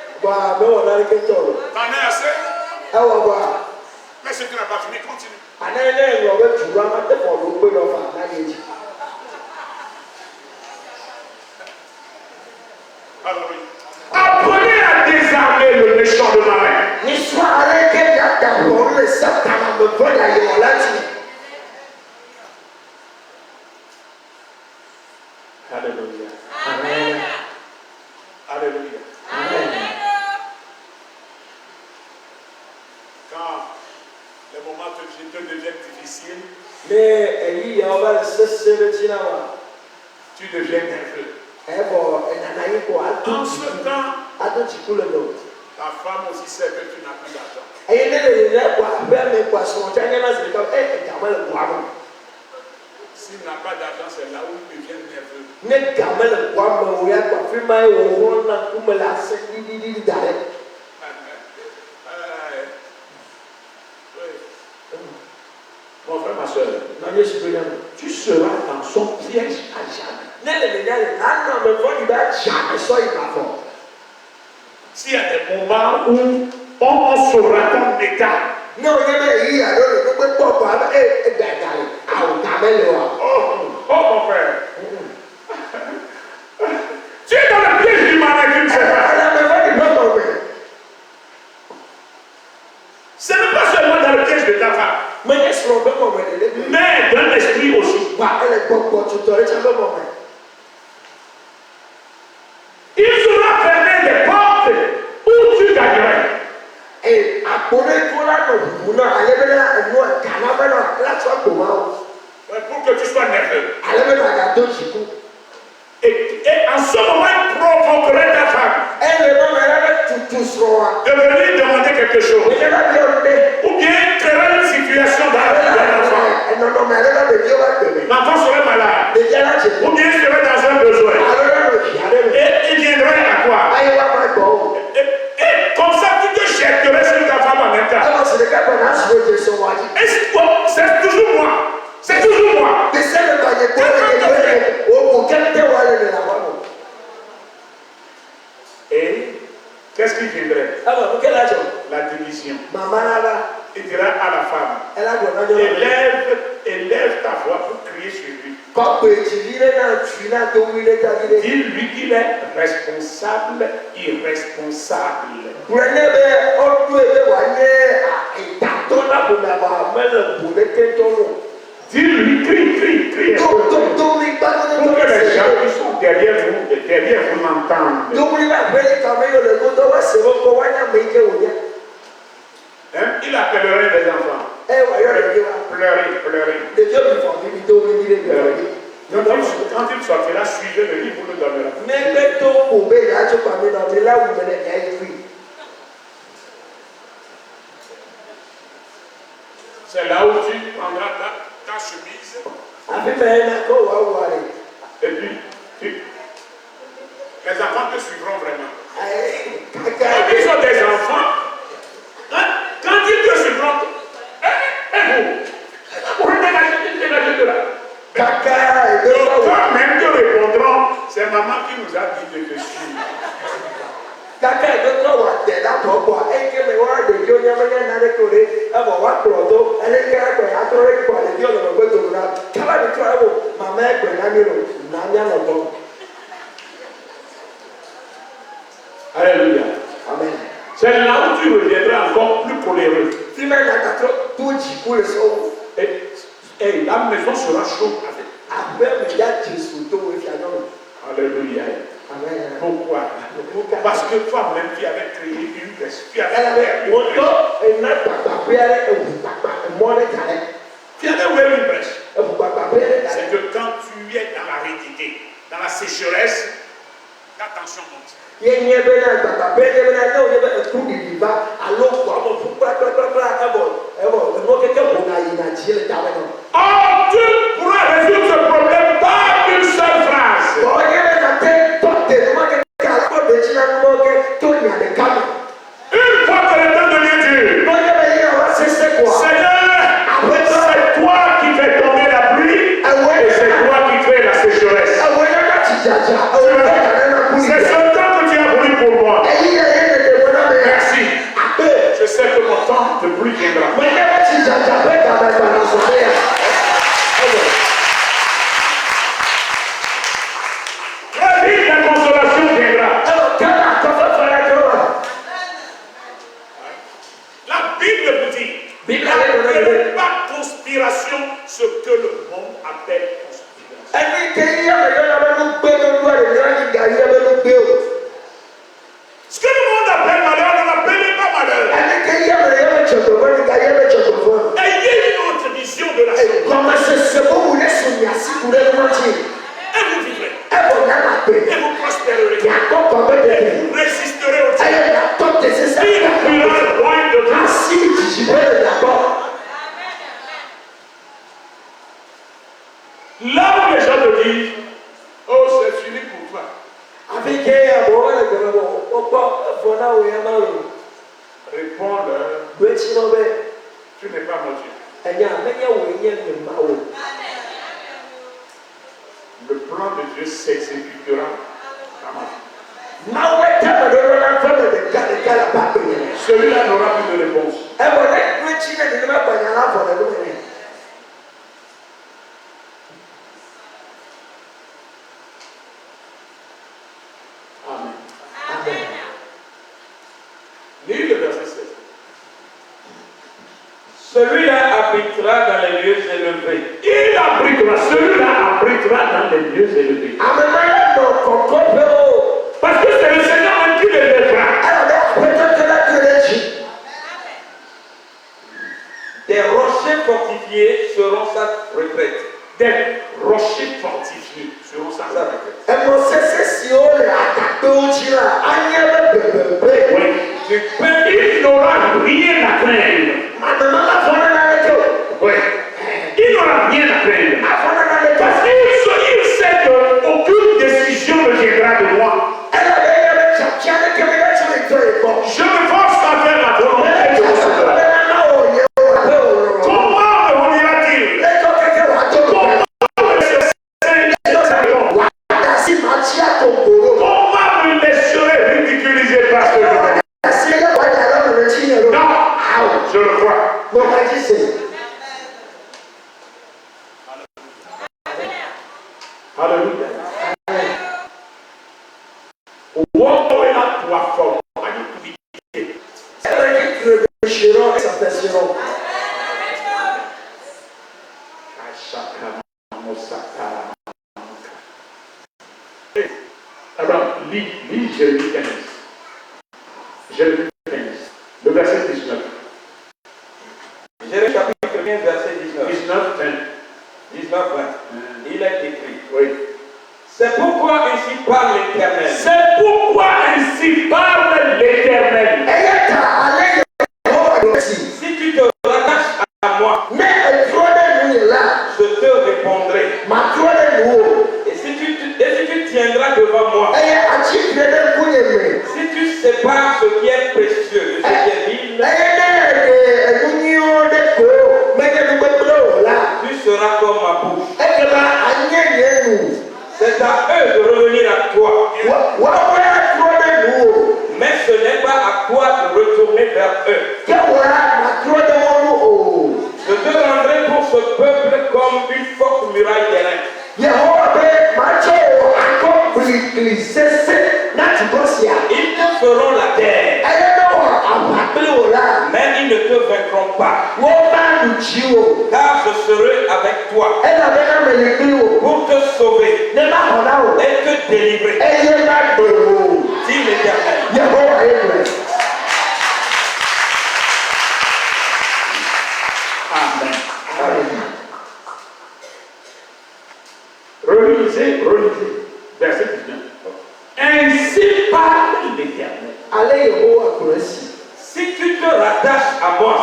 T'en es assez? Mais ce qui n'a pas fini, continue. Alléluia. Apprenez à désarmer le méchant de marin. Alléluia. Amen. Alléluia. Amen. Quand les moments te deviennent difficiles, tu deviens nerveux. En ce temps, ta femme aussi sait que tu n'as plus d'argent. S'il n'a pas d'argent, c'est là où il devient nerveux. Mon frère, ma soeur, tu seras dans son piège à jamais. S'il y a des moments où on saura ton état. Oh, mon frère. Tu es dans le piège du malin, tu ne sais pas. Ce n'est pas seulement dans le piège de ta femme, mais dans l'esprit aussi. Il sera fermé des portes où tu gagnerais. Pour que tu sois nerveux. Et en ce moment, il provoquerait ta femme de venir demander quelque chose. Ou bien créer une situation dans la vie d'un enfant. L'enfant serait malade. Ou bien il serait dans un besoin. Et il viendrait à quoi? Et comme ça, tu te jetterais sur ta femme en même temps. Et c'est toujours moi. C'est toujours moi. Et qu'est-ce qui viendrait? La division. Il dira à la femme, élève ta voix pour crier sur lui. Dis-lui qu'il est responsable, irresponsable. Dis-lui, crie. Pour que les gens qui sont derrière vous m'entendent. Il appellerait les enfants. Pleurer. Quand il sortira, suivez le livre, vous le donnerez. C'est là où tu prendras ta chemise. Et puis, les enfants te suivront vraiment. Quand ils ont des enfants, quand ils te suivront, vous dégagez de là. Même te répondront, c'est maman qui nous a dit de te suivre. Alléluia. Amen. C'est là où tu reviendras encore plus coléreux. Et la maison sera chaude avec. Alléluia. Amen. Pourquoi? Parce que toi-même tu avais créé une respiration. Tu avais ouvert une brèche. C'est que quand tu es dans l'aridité, dans la sécheresse, ta tension monte. Oh, tu pourras résoudre ce problème par une seule phrase. Une fois que le temps devient dur, Seigneur, c'est toi qui fais tomber la pluie et c'est toi qui crée la sécheresse. C'est ce temps que tu as voulu pour moi. Merci. Je sais que mon temps de pluie viendra. Bible vous dit, n'appelez pas conspiration ce que le monde appelle conspiration. Ce que le monde appelle malheur, ne l'appelez pas malheur. Ayez une autre vision de la chose. Et vous vivrez. Et vous prospérerez. Et vous résisterez au diable. Il fuira loin de vous. Là où les gens te disent, oh c'est fini pour toi. Réponds-leur, tu n'es pas mon Dieu. Le plan de Dieu s'exécutera dans ma vie. Celui-là n'aura plus de réponse. Amen. Amen. Lis le verset 16. Celui-là habitera dans les lieux élevés. Il abritera, celui-là abritera dans les lieux élevés. Parce que c'est le Seigneur même qui les lèvera. Des rochers fortifiés seront sa retraite. Des rochers fortifiés seront sa retraite. Oui. Du pain, Il n'aura rien à craindre. Oui. Il n'aura rien à craindre. Parce qu'il sait qu'aucune décision ne viendra de moi. Je me force à faire la volonté de mon Seigneur. Comment me rendira-t-il? Comment me laisserai ridiculiser par ce jour? Non, je le crois. Alléluia. What going on to our from? Alors, lis Jérémie 15. Jérémie 15, le verset 19. Jérémie chapitre 15, verset 19. 19, 20. 19, 20. Il est écrit. Oui. C'est pourquoi ainsi parle l'Éternel. C'est pourquoi ainsi parle l'Éternel. Si tu te rattaches à moi, je te répondrai. Et si tu tiendras devant moi, si tu sépares ce qui est précieux de ce qui est vil, tu seras comme ma bouche. C'est à eux de revenir à toi. Mais ce n'est pas à toi de retourner vers eux. Je te rendrai pour ce peuple comme une forte muraille d'airain. Ils te feront la terre, mais ils ne te vaincront pas. Car je serai avec toi pour te sauver et te délivrer. Dit l'Éternel. Amen. Relisez, verset 19. Ainsi parle l'Éternel. Si tu te rattaches à moi,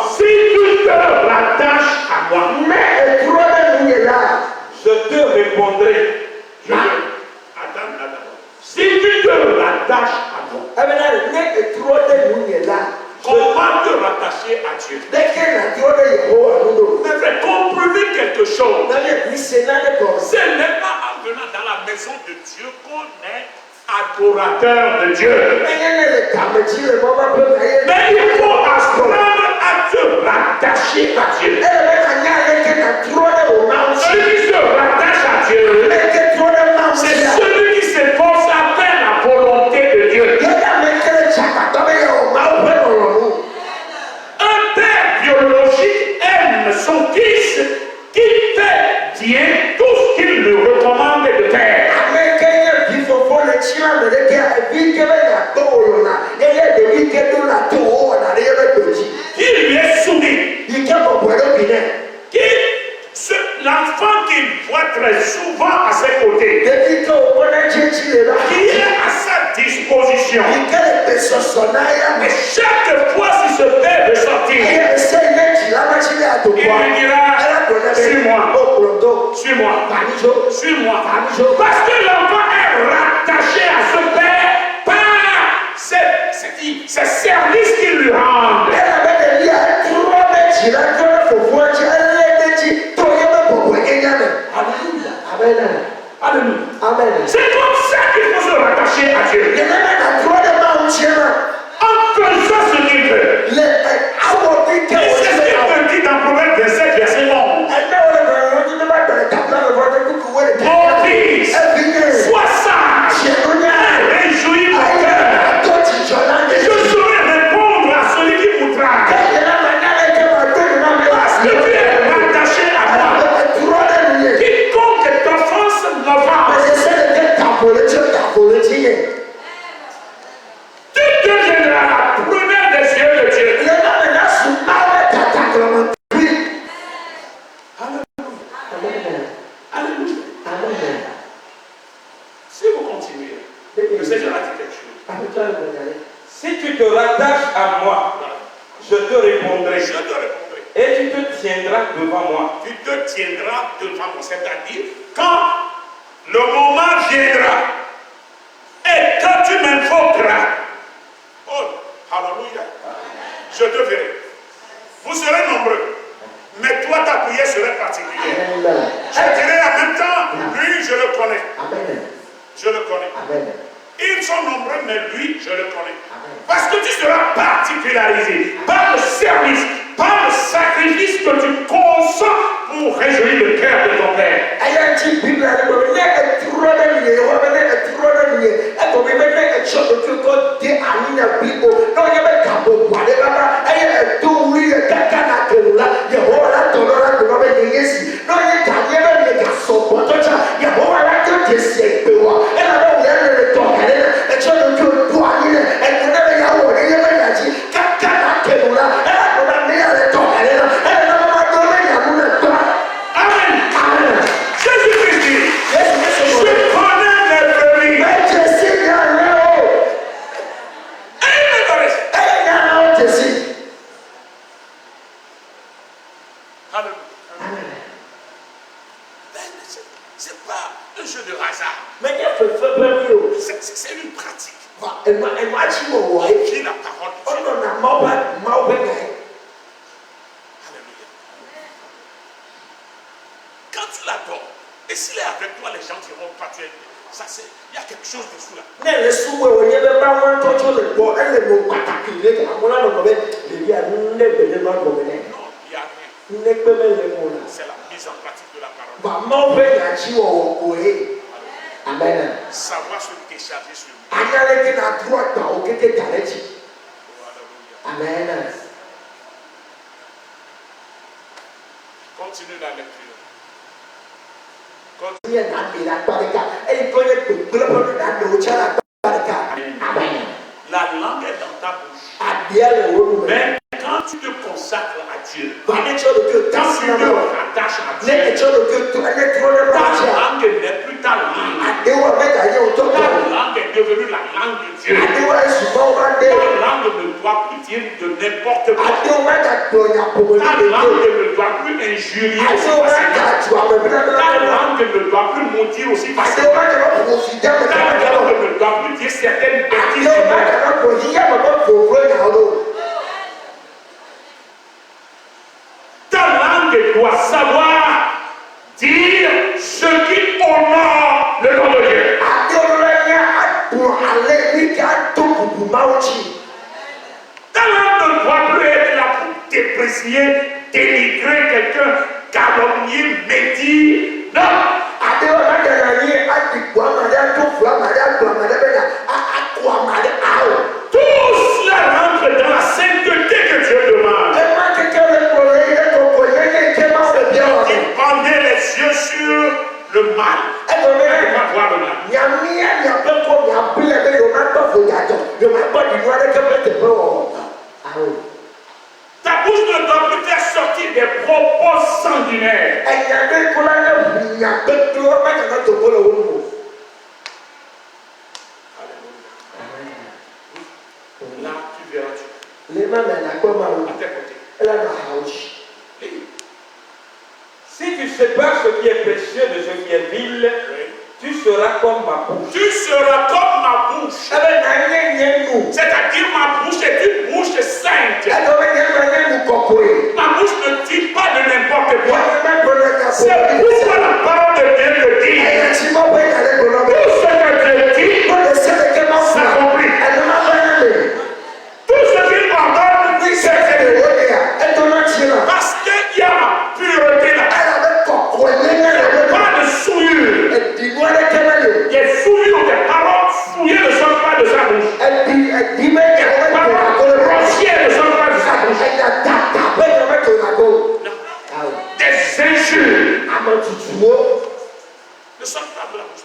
je te répondrai. Attends. Si tu te rattaches à moi, comment te rattacher à Dieu? Mais frère, comprenez quelque chose. Ce n'est pas en venant dans la maison de Dieu qu'on est adorateur de Dieu. Mais il faut apprendre à se rattacher à Dieu. Celui qui se rattache à Dieu, c'est celui qui s'efforce à faire la volonté de Dieu. Un père son fils qui fait bien tout ce qu'il lui recommande de faire. Qui lui est soumis. L'enfant qu'il voit très souvent à ses côtés, qui est à sa disposition. Et chaque fois qu'il se fait de sortir, il lui dira, suis-moi, suis-moi. Parce que l'enfant est rattaché à ce père par ces services qu'il lui rend. Alléluia. C'est comme ça qu'il faut se rattacher à Dieu. En faisant ce qu'il veut. Et c'est ce qu'il me dit dans Proverbe 27, verset 11. Mon fils, sois sage, réjouis mon cœur. Je saurai répondre à celui qui voudra. Parce que tu es rattaché à moi. Quiconque t'offense m'offense. Tu deviendras la première des yeux de Dieu. Alléluia. Si vous continuez, le Seigneur a dit quelque chose. Si tu te rattaches à moi, je te répondrai. Et tu te tiendras devant moi. Tu te tiendras devant moi. C'est-à-dire, quand le moment viendra et quand tu m'invoqueras, oh, alléluia, je te verrai. Vous serez nombreux, mais toi, ta prière serait particulière. Je dirai en même temps, lui, je le connais. Je le connais. Ils sont nombreux, mais lui, je le connais. Parce que tu seras particularisé par le service, par le sacrifice que tu consens pour réjouir le cœur de ton Père. C'est pas un jeu de hasard. C'est une pratique. On vit la parole de Dieu. Alléluia. Quand tu l'adores, et s'il est avec toi, les gens diront, toi tu es. Ça c'est, il y a quelque chose dessous là. Non, il n'y a rien. C'est la mise en pratique de la parole. Amen. Savoir se décharger sur lui. Amen. Continue la lecture. La langue est dans ta bouche. Mais quand tu te consacres à Dieu, quand tu te rattaches à Dieu, ta langue n'est plus ta langue. Ta langue est devenue la langue de Dieu. Ta langue ne doit plus dire de n'importe quoi. Ta langue ne doit plus injurier aussi facilement. Ta langue ne doit plus maudire aussi facilement. Ta langue ne doit plus dire certaines bêtises. Ta langue doit savoir dire ce qui honore le nom de Dieu. Ta langue ne doit plus être là pour déprécier, dénigrer quelqu'un, calomnier, médire. Non. Tout cela rentre dans la sainteté que Dieu demande. le mal. Elle va voir le mal. Ta bouche ne doit plus faire sortir des propos sanguinaires. Là, tu verras Dieu. À tes côtés. Si tu sépares ce qui est précieux de ce qui est vil, tu seras comme ma bouche. Tu seras comme ma bouche. C'est-à-dire ma bouche est une bouche sainte. Ma bouche ne dit pas de n'importe quoi. C'est pourquoi la parole de Dieu te dit. Tout ce que Dieu dit s'accomplit. Tout ce qu'il ordonne, c'est parce qu'il y a la pureté là. Pas de souillure. Des souillures, des paroles souillées ne sortent pas de sa bouche. Des paroles grossières ne sortent pas de sa bouche. Des injures ne sortent pas de la bouche.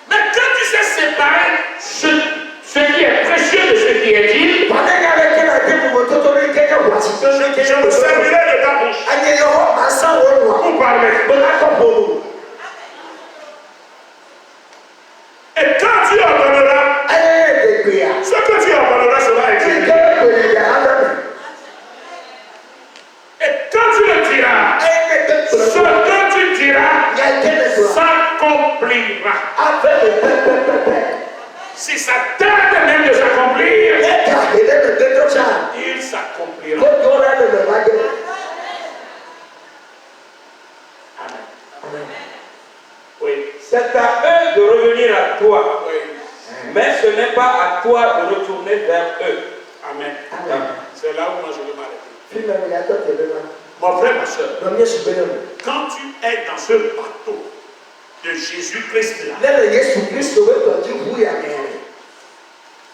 Mais quand tu sais séparer ce qui est précieux de ce qui est dit, je me servirai de ta bouche pour parler. Et quand tu ordonneras, ce que tu ordonneras sera écrit. Et quand tu le diras, ce que tu diras s'accomplira. Si ça tarde même de s'accomplir, il s'accomplira. Amen. Oui. C'est à eux de revenir à toi. Oui. Mais ce n'est pas à toi de retourner vers eux. Amen. Amen. C'est là où moi je veux m'arrêter. Mon frère, ma soeur, quand tu es dans ce bateau de Jésus-Christ là,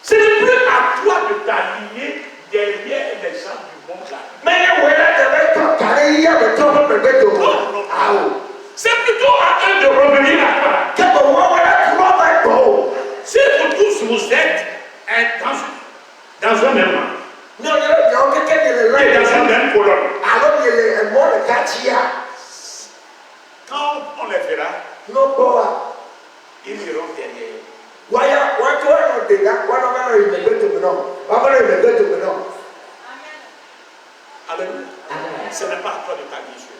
ce n'est plus à toi de t'aligner derrière les gens du monde là. Non. C'est plutôt à eux de revenir à toi. Si vous tous vous êtes dans un même rang, et dans une même colonne, quand on les verra, ils iront derrière. Alléluia. Ce n'est pas à toi de t'aligner sur eux.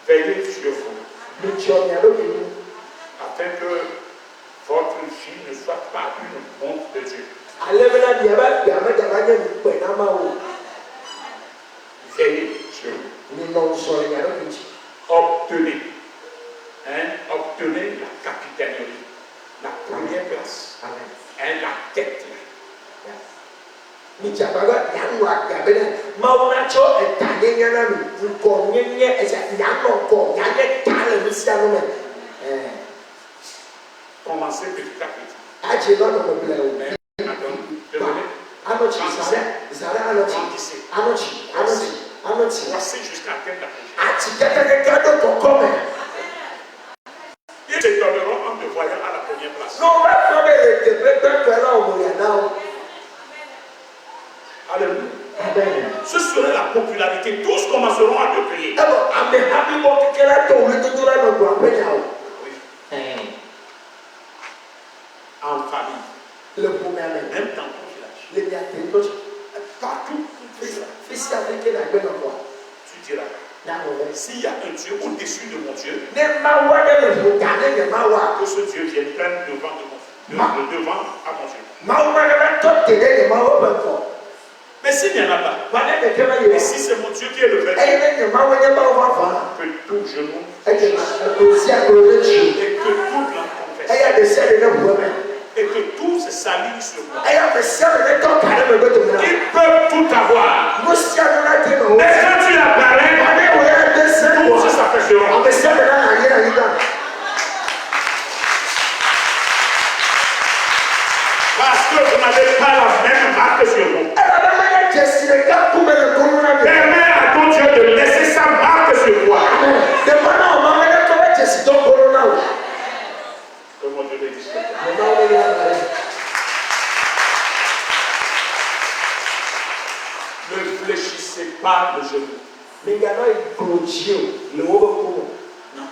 Veillez sur vous, afin que votre vie ne soit pas une honte de Dieu. Veillez sur vous. Obtenez la capitainerie, la première place, la tête. Commencez petit à petit. Voici jusqu'à atteindre la prochaine. Ils se donneront en te voyant à la première place. Alléluia. Ce serait la popularité. Tous commenceront à te payer. En famille. Même dans ton village. Partout. Tu diras. S'il y a un Dieu au-dessus de mon Dieu, que ce Dieu vienne prendre devant devant à mon Dieu. Mais s'il n'y en a pas, et si c'est mon Dieu qui est le vrai, que tout genou et que toute langue confesse, et que tous s'alignent sur moi. Ils peuvent tout avoir. Mais quand tu apparais, tous s'affecteront. Parce que vous n'avez pas la même marque sur vous. Permets à ton Dieu de Comment je l'ai discuté. Ne fléchissez pas le genou. Non.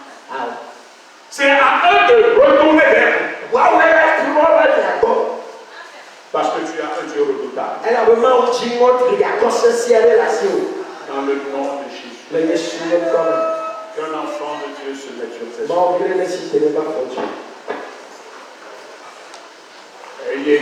C'est à eux de retourner vers vous. Parce que tu as un Dieu redoutable. Dans le nom de Jésus. Qu'un enfant de Dieu se mette sur ses pieds. Ayez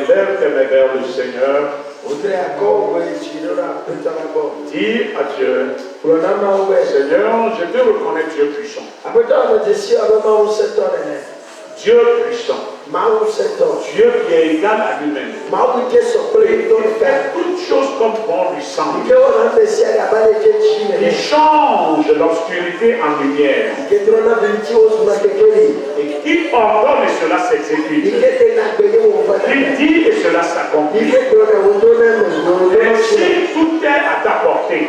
lève tes mains vers le Seigneur. Dis à Dieu, Seigneur, je te reconnais Dieu puissant. Dieu puissant. Dieu qui est égal à lui-même. Il fait toutes choses comme bon lui semble. Il change l'obscurité en lumière. Et qui ordonne et cela s'exécute. Il dit et cela s'accomplit. Et si tout est à ta portée,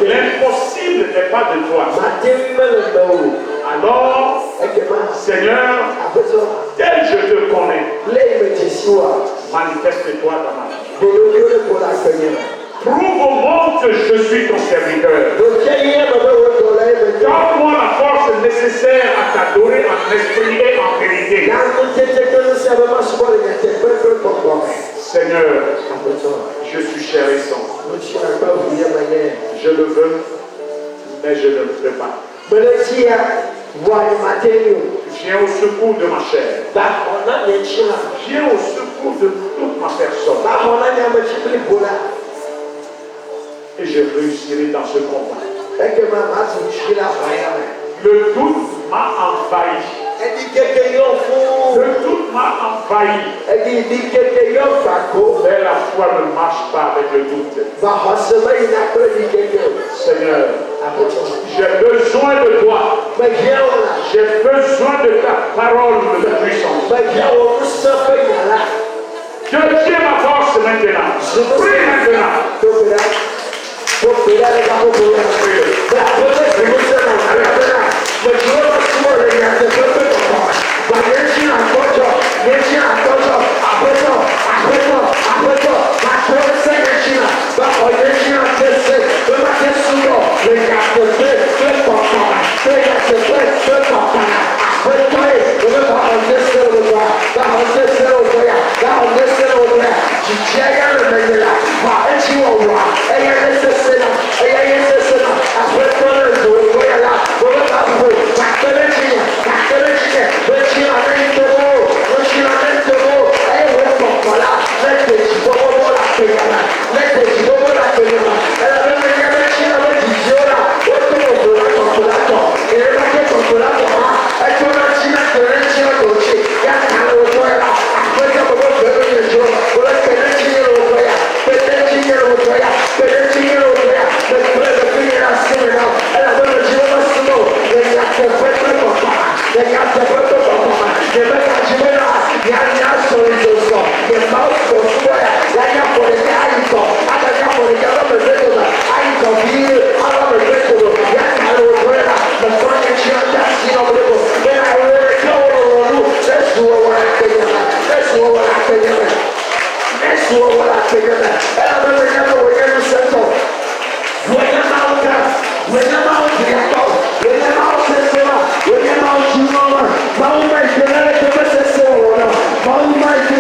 l'impossible n'est pas de toi. Alors, Seigneur, tel je te connais, manifeste-toi dans ma vie. Prouve au monde que je suis ton serviteur. Donne-moi la force nécessaire à t'adorer en esprit et en vérité. Seigneur, je suis chérissant. Je le veux, mais je ne le fais pas. Viens au secours de ma chair. Viens au secours de toute ma personne. Et je réussirai dans ce combat. Le doute m'a envahi. Le doute m'a envahi. Mais la foi ne marche pas avec le doute. Seigneur, j'ai besoin de toi. J'ai besoin de ta parole de puissance. Je tiens ma force maintenant. Prie maintenant. Oh my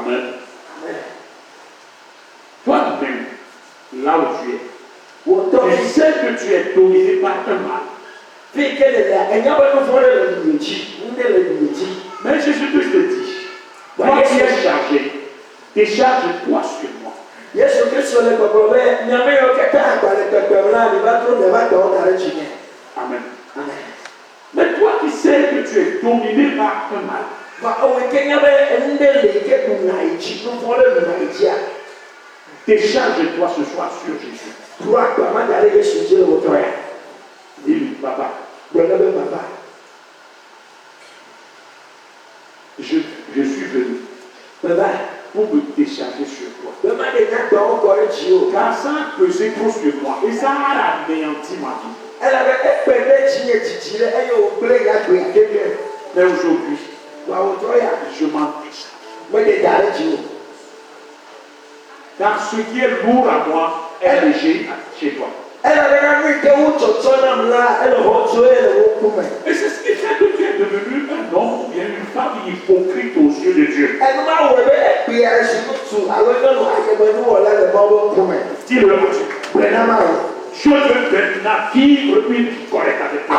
Amen. Toi-même, là où tu es, tu sais que tu es dominé par un mal. Mais Jésus-Christ te dit, toi qui es chargé, décharge-toi sur moi. Amen. Mais toi qui sais que tu es dominé par un mal, décharge-toi ce soir sur Jésus. Dis-lui, papa, je suis venu pour me décharger sur toi. Car ça a pesé trop sur moi et ça a anéanti ma vie. Mais aujourd'hui, je m'en décharge. Car ce qui est lourd à moi est léger chez toi. Et c'est ce qui fait que tu es devenu un homme ou bien une femme hypocrite aux yeux de Dieu. Dis-le, je veux maintenant vivre une vie correcte avec toi.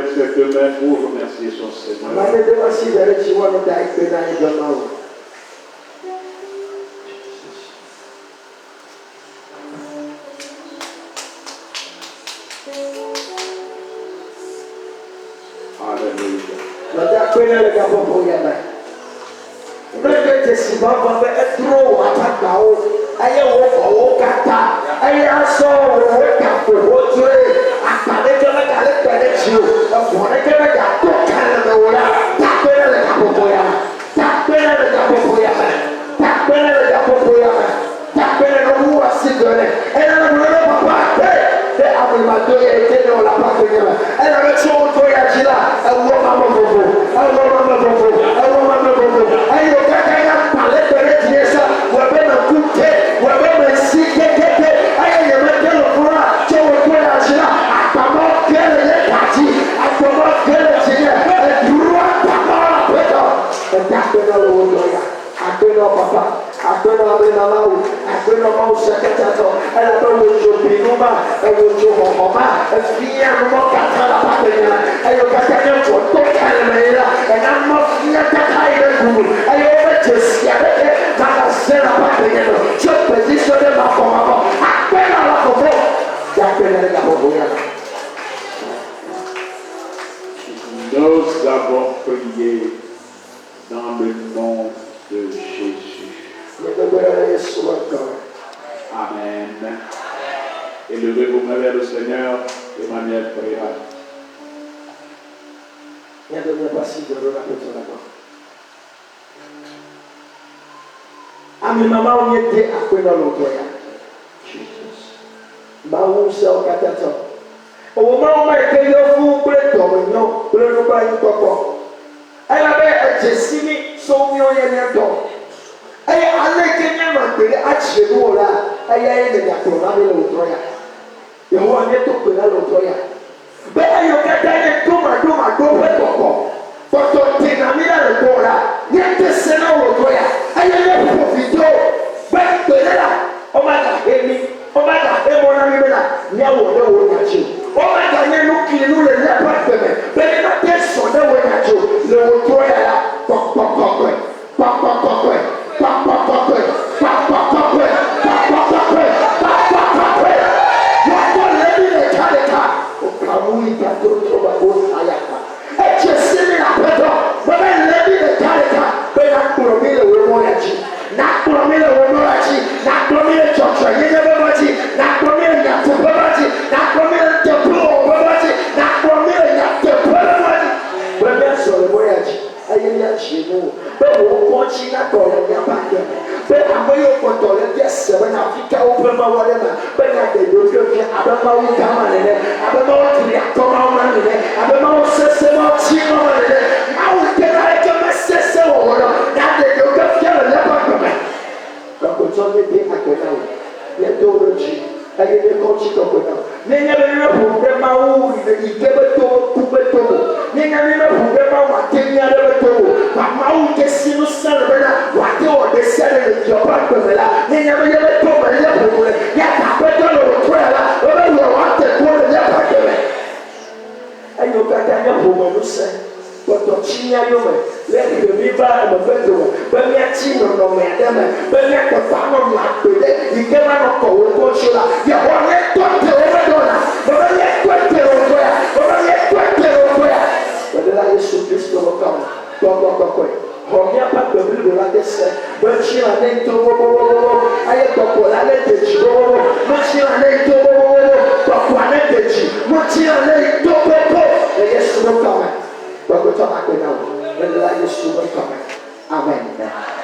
lève ses deux mains pour remercier son Seigneur. Alléluia. Nous avons prié dans le nom de Jésus. Amen. Élevez vos mains vers le Seigneur, Emmanuel priera. Ami mama on était à quoi dans l'autre Jesus. Maou se o katato. O mama ke yo fu preto no, preto ba ni koko. Ela be jesimi so mi o ye ne to. Ay ale ke nya ma pe a chelu ora. Ay ay ne ya to na be l'autre ya. Ye ho ne to pe na l'autre ya. Be ayo kata ne to ma do pe koko. Foto te na mi la le ora. Ye te se na l'autre ya. Ay ne profito. Be pe la. O ma da hemi. O ma da hemo na mi be na. Ni awo de wo ya chi. O ma da ne no kile no le na pa pe me. Be na te so de wo ya chi. Le wo to ya la. Pok. Amen.